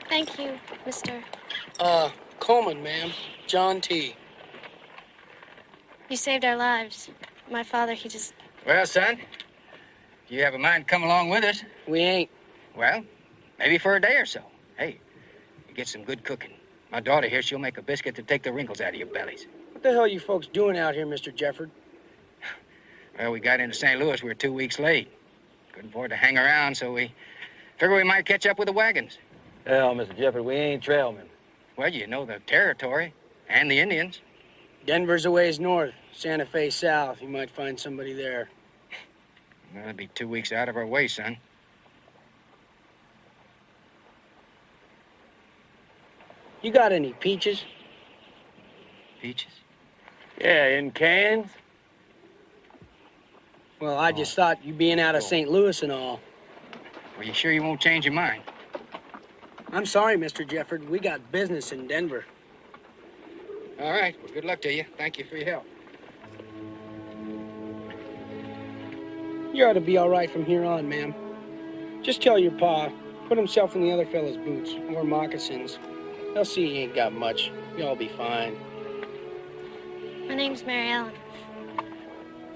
Thank you, Mr. Coleman, ma'am. John T. You saved our lives. My father, he just... Well, son, if you have a mind to come along with us. We ain't. Well, maybe for a day or so. Hey, you get some good cooking. My daughter here, she'll make a biscuit to take the wrinkles out of your bellies. What the hell are you folks doing out here, Mr. Jefford? Well, we got into St. Louis. We were 2 weeks late. Couldn't afford to hang around, so we figured we might catch up with the wagons. Hell, Mr. Jefford, we ain't trailmen. Well, you know the territory and the Indians. Denver's a ways north, Santa Fe south. You might find somebody there. Well, it'd be 2 weeks out of our way, son. You got any peaches? Peaches? Yeah, in cans. Well, I just thought you being out of St. Louis and all. Are you sure you won't change your mind? I'm sorry, Mr. Jefford. We got business in Denver. All right. Well, good luck to you. Thank you for your help. You ought to be all right from here on, ma'am. Just tell your pa, put himself in the other fella's boots or moccasins. They'll see he ain't got much. You'll be fine. My name's Mary Ellen.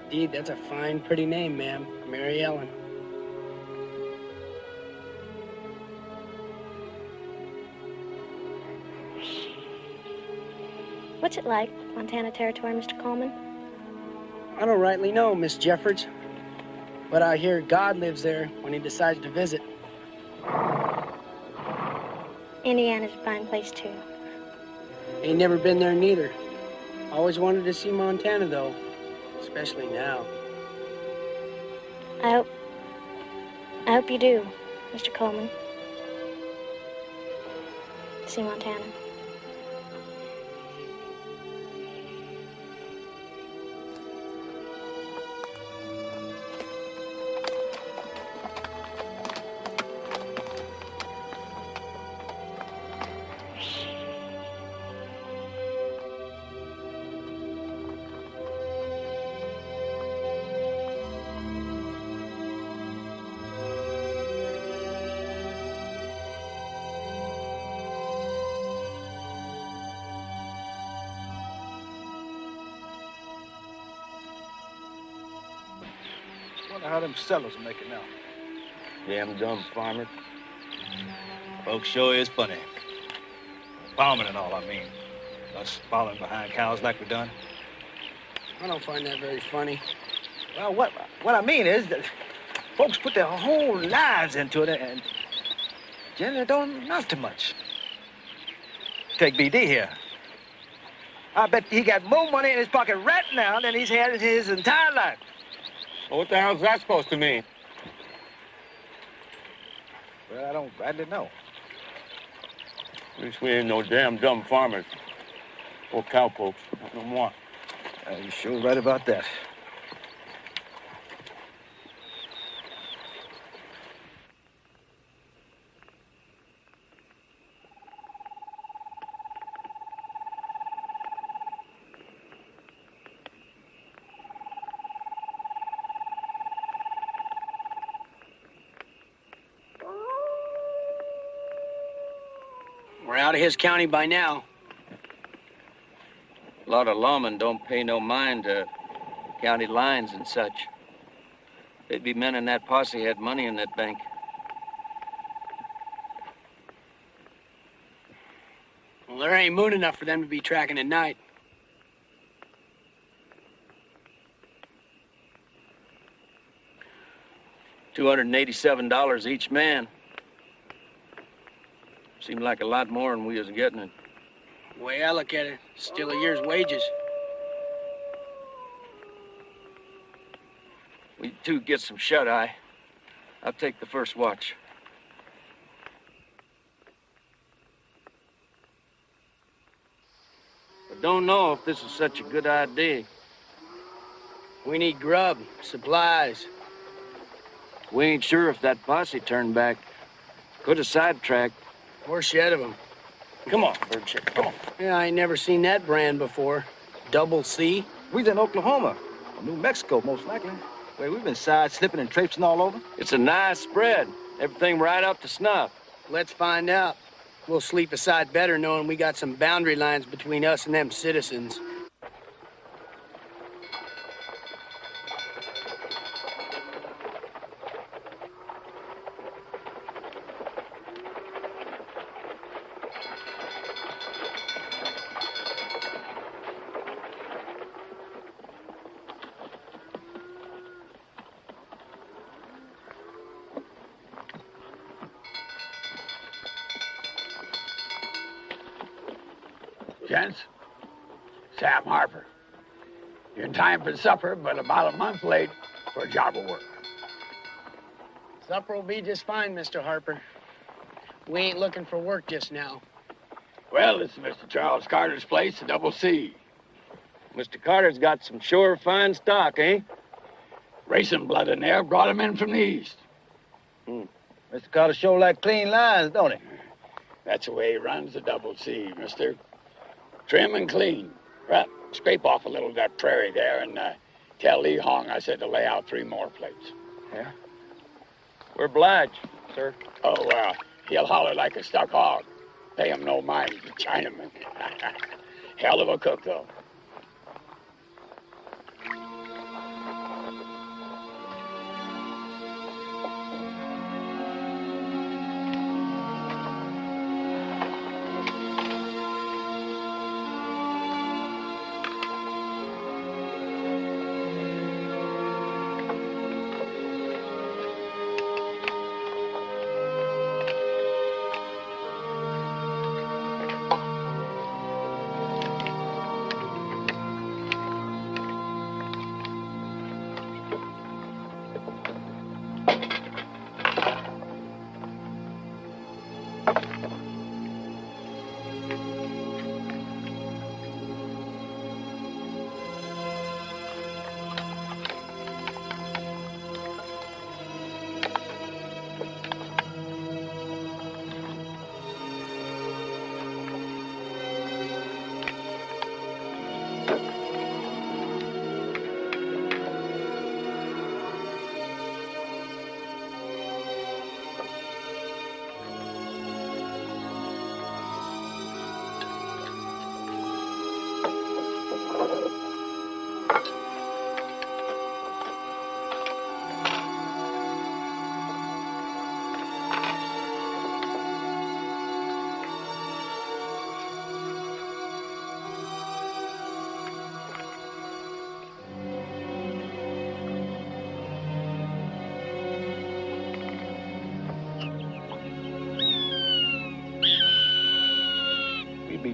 Indeed, that's a fine, pretty name, ma'am. Mary Ellen. What's it like, Montana Territory, Mr. Coleman? I don't rightly know, Miss Jeffords. But I hear God lives there when he decides to visit. Indiana's a fine place, too. Ain't never been there neither. Always wanted to see Montana, though. Especially now. I hope you do, Mr. Coleman. See Montana. Wonder how them settlers make it now. Damn dumb farmer. Folks sure is funny. Bombing and all, I mean. Us following behind cows like we done. I don't find that very funny. Well, what I mean is that folks put their whole lives into it and generally don't amount to much. Take BD here. I bet he got more money in his pocket right now than he's had in his entire life. Well, what the hell's that supposed to mean? Well, I don't rightly know. At least we ain't no damn dumb farmers. Or cowpokes, not no more. You're sure right about that. We're out of his county by now. A lot of lawmen don't pay no mind to county lines and such. They'd be men in that posse had money in that bank. Well, there ain't moon enough for them to be tracking at night. $287 each man. Seemed like a lot more than we was getting it. The way I look at it, still a year's wages. We two get some shut-eye. I'll take the first watch. I don't know if this is such a good idea. We need grub, supplies. We ain't sure if that posse turned back. Could have sidetracked. We're shed of them. Come on, Birdshit, come on. Yeah, I ain't never seen that brand before. Double C. We was in Oklahoma, or New Mexico, most likely. Where we've been side-slipping and traipsing all over. It's a nice spread. Everything right up to snuff. Let's find out. We'll sleep aside better knowing we got some boundary lines between us and them citizens. Gents, Sam Harper. You're in time for supper, but about a month late for a job of work. Supper will be just fine, Mr. Harper. We ain't looking for work just now. Well, this is Mr. Charles Carter's place, the Double C. Mr. Carter's got some sure fine stock, eh? Racing blood in there, brought him in from the east. Mr. Carter sure like clean lines, don't he? That's the way he runs the Double C, mister. Trim and clean. Well, scrape off a little of that prairie there and tell Lee Hong I said to lay out 3 more plates. Yeah? We're obliged, sir. Oh, he'll holler like a stuck hog. Pay him no mind, he's a Chinaman. Hell of a cook, though.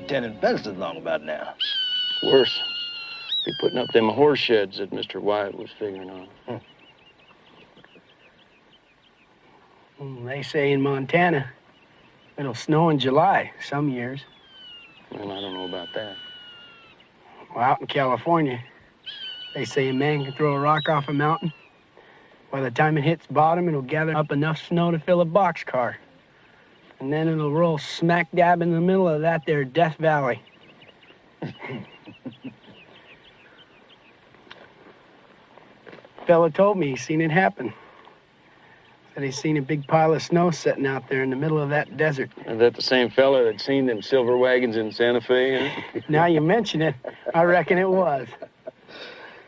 tending fences along about now. Worse. Be putting up them horse sheds that Mr. Wyatt was figuring on. They say in Montana it'll snow in July some years. Well, I don't know about that. Well, out in California, they say a man can throw a rock off a mountain. By the time it hits bottom, it'll gather up enough snow to fill a boxcar. And then it'll roll smack dab in the middle of that there Death Valley. Fella told me he's seen it happen. Said he's seen a big pile of snow sitting out there in the middle of that desert. Is that the same fella that'd seen them silver wagons in Santa Fe, huh? Now you mention it, I reckon it was.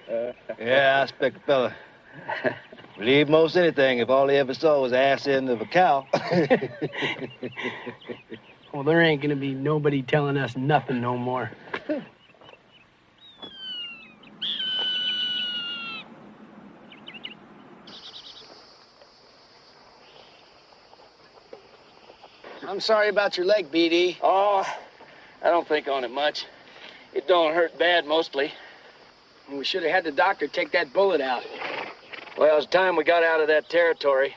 Yeah, I expect the fella believe most anything if all he ever saw was the ass end of a cow. Well, there ain't gonna be nobody telling us nothing no more. I'm sorry about your leg, BD. Oh, I don't think on it much. It don't hurt bad mostly. We should have had the doctor take that bullet out. Well, it's time we got out of that territory.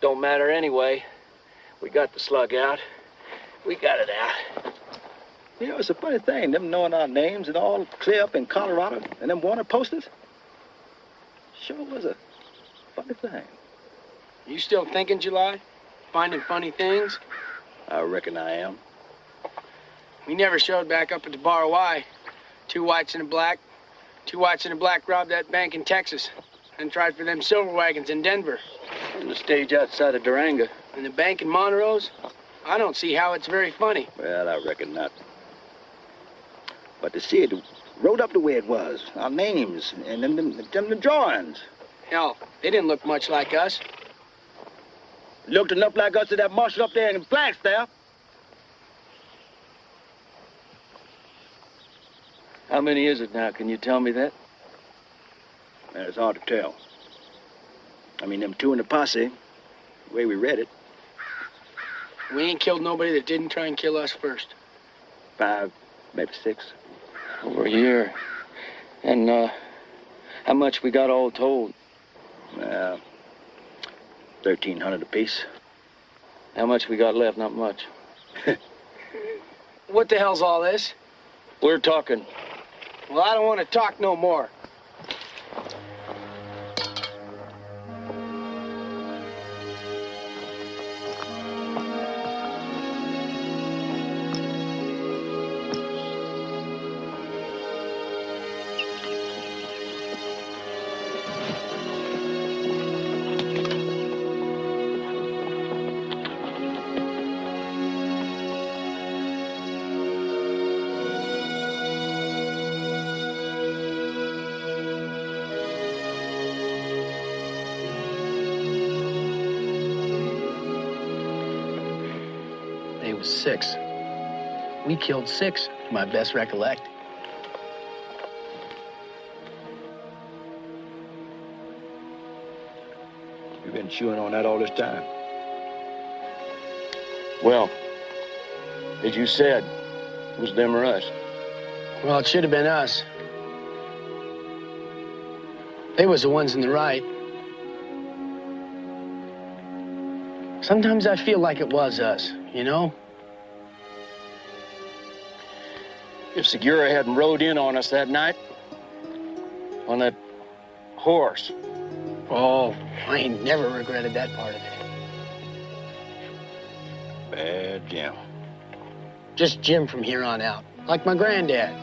Don't matter anyway. We got the slug out. We got it out. You know, it's a funny thing, them knowing our names and all clear up in Colorado and them wanted posters. Sure was a funny thing. You still thinking, July? Finding funny things? I reckon I am. We never showed back up at the Bar Y. 2 whites and a black. 2 whites and a black robbed that bank in Texas and tried for them silver wagons in Denver. And the stage outside of Durango. And the bank in Montrose? I don't see how it's very funny. Well, I reckon not. But to see it wrote up the way it was, our names and them the drawings. Hell, they didn't look much like us. Looked enough like us to that marshal up there in Flagstaff. How many is it now? Can you tell me that? Man, it's hard to tell. I mean, them 2 in the posse, the way we read it. We ain't killed nobody that didn't try and kill us first. 5, maybe 6. Over a year. And, how much we got all told? 1,300 apiece. How much we got left? Not much. What the hell's all this? We're talking. Well, I don't want to talk no more. They was 6. We killed 6, if my best recollect. You've been chewing on that all this time. Well, as you said, it was them or us. Well, it should have been us. They was the ones in the right. Sometimes I feel like it was us, you know? If Segura hadn't rode in on us that night, on that horse. Oh, I ain't never regretted that part of it. Bad Jim. Just Jim from here on out, like my granddad.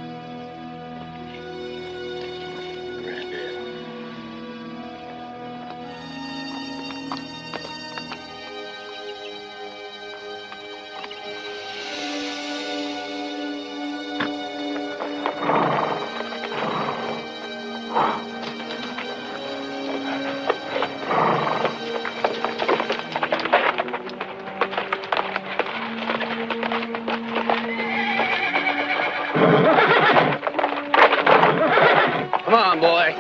Come on, boy.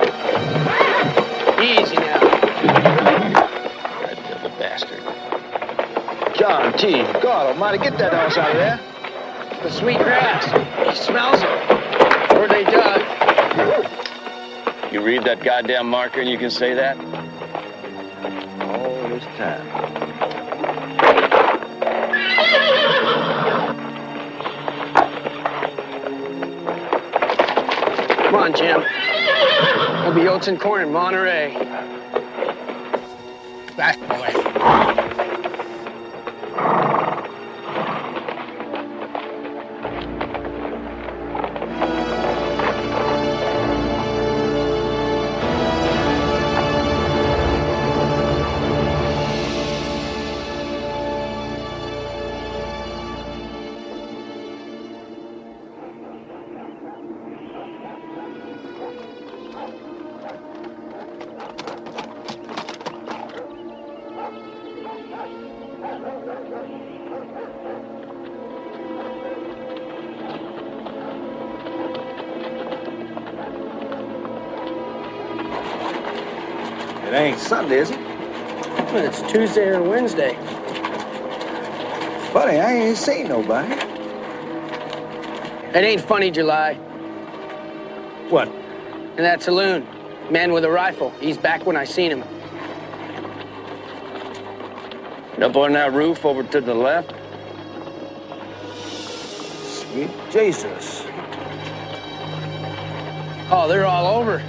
Easy now. That little bastard. John T. God almighty, get that horse out of there. The sweet grass. He smells it. Or they dug. You read that goddamn marker and you can say that? All this time. Come on, Jim. There'll be oats and corn in Monterey. Back, boy. It ain't Sunday, is it? Well, it's Tuesday or Wednesday. Buddy, I ain't seen nobody. It ain't funny, July. What? In that saloon, man with a rifle. He's back when I seen him. And up on that roof over to the left? Sweet Jesus. Oh, they're all over.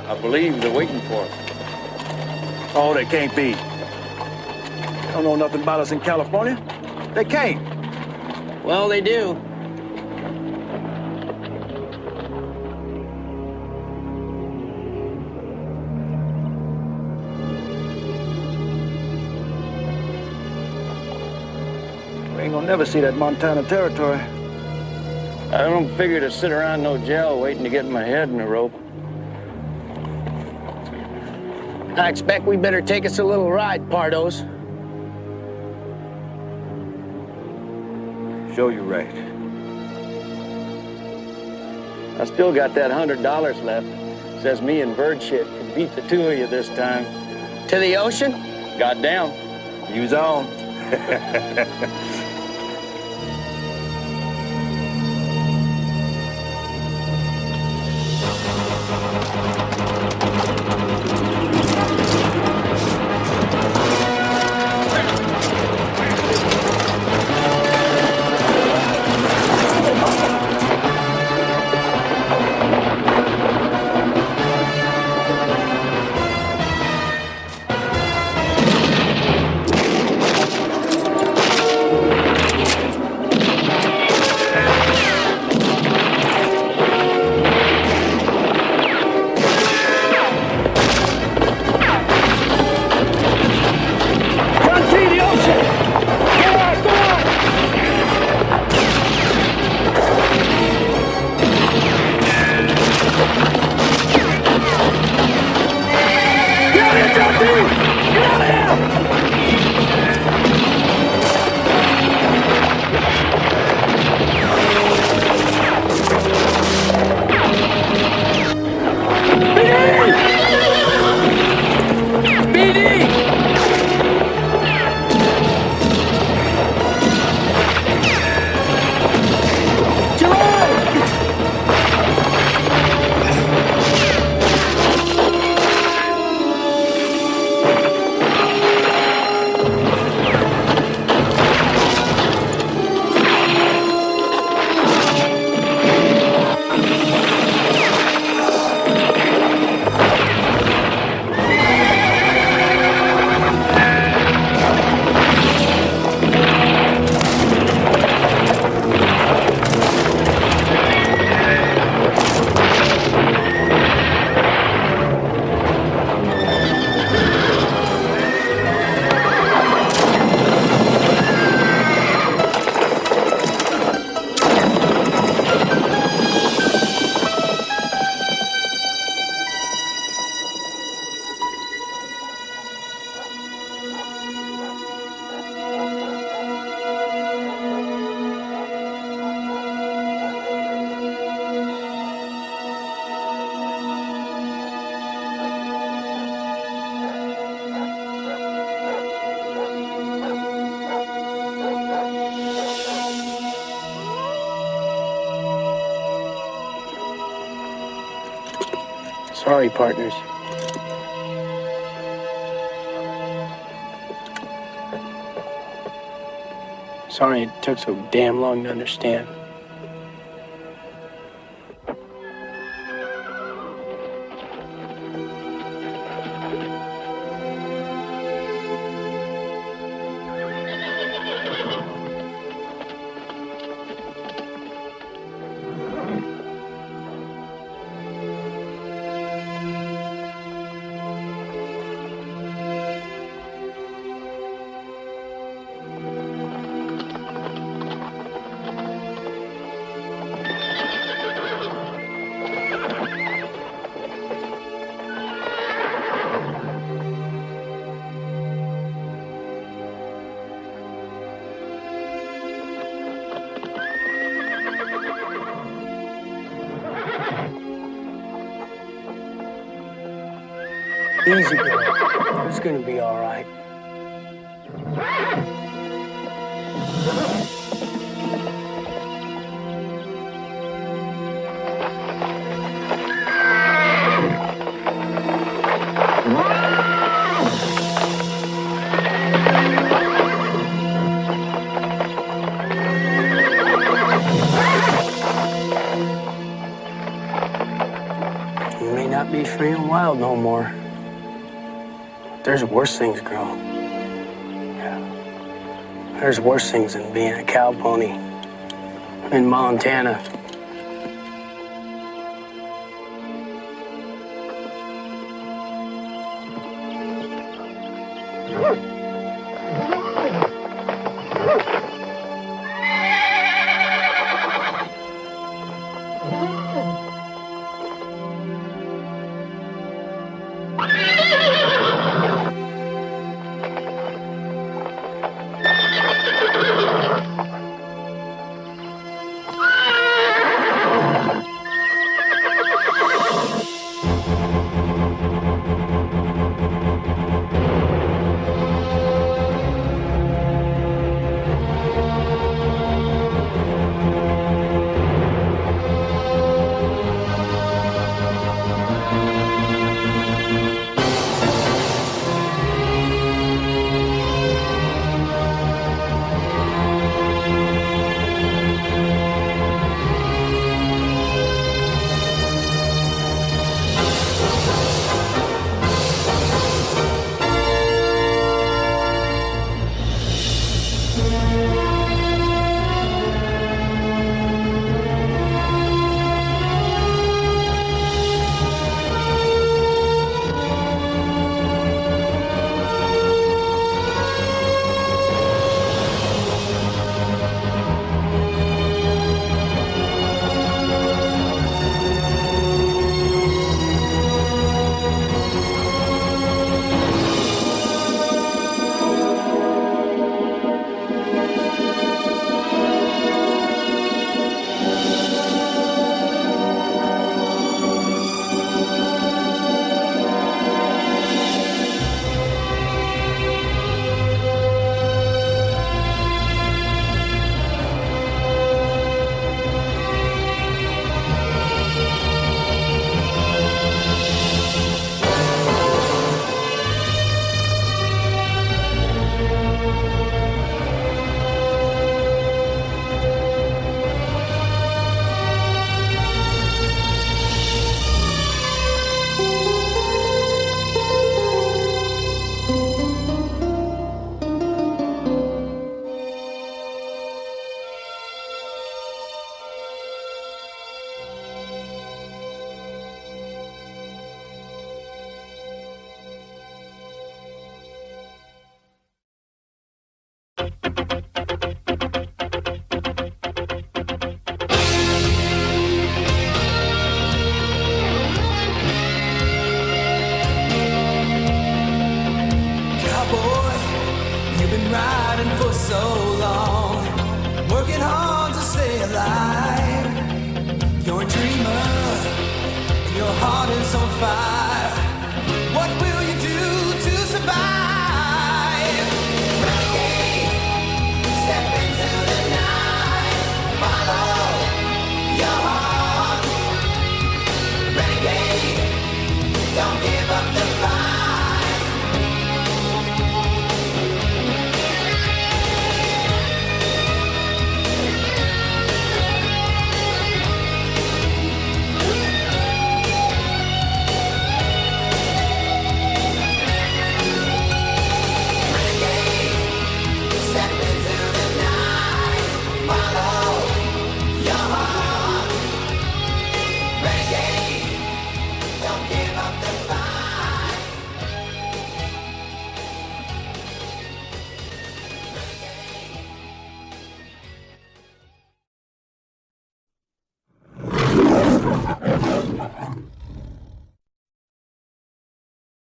I believe they're waiting for us. Oh, they can't be. They don't know nothing about us in California. They can't. Well, they do. We ain't gonna never see that Montana territory. I don't figure to sit around no jail waiting to get my head in a rope. I expect we better take us a little ride, Pardos. Show you right. I still got that $100 left. Says me and bird shit can beat the two of you this time. To the ocean? Goddamn. Use on. Sorry, partners. Sorry it took so damn long to understand. Easy, girl. It's gonna be all right. You may not be free and wild no more. There's worse things, girl. Yeah. There's worse things than being a cow pony in Montana.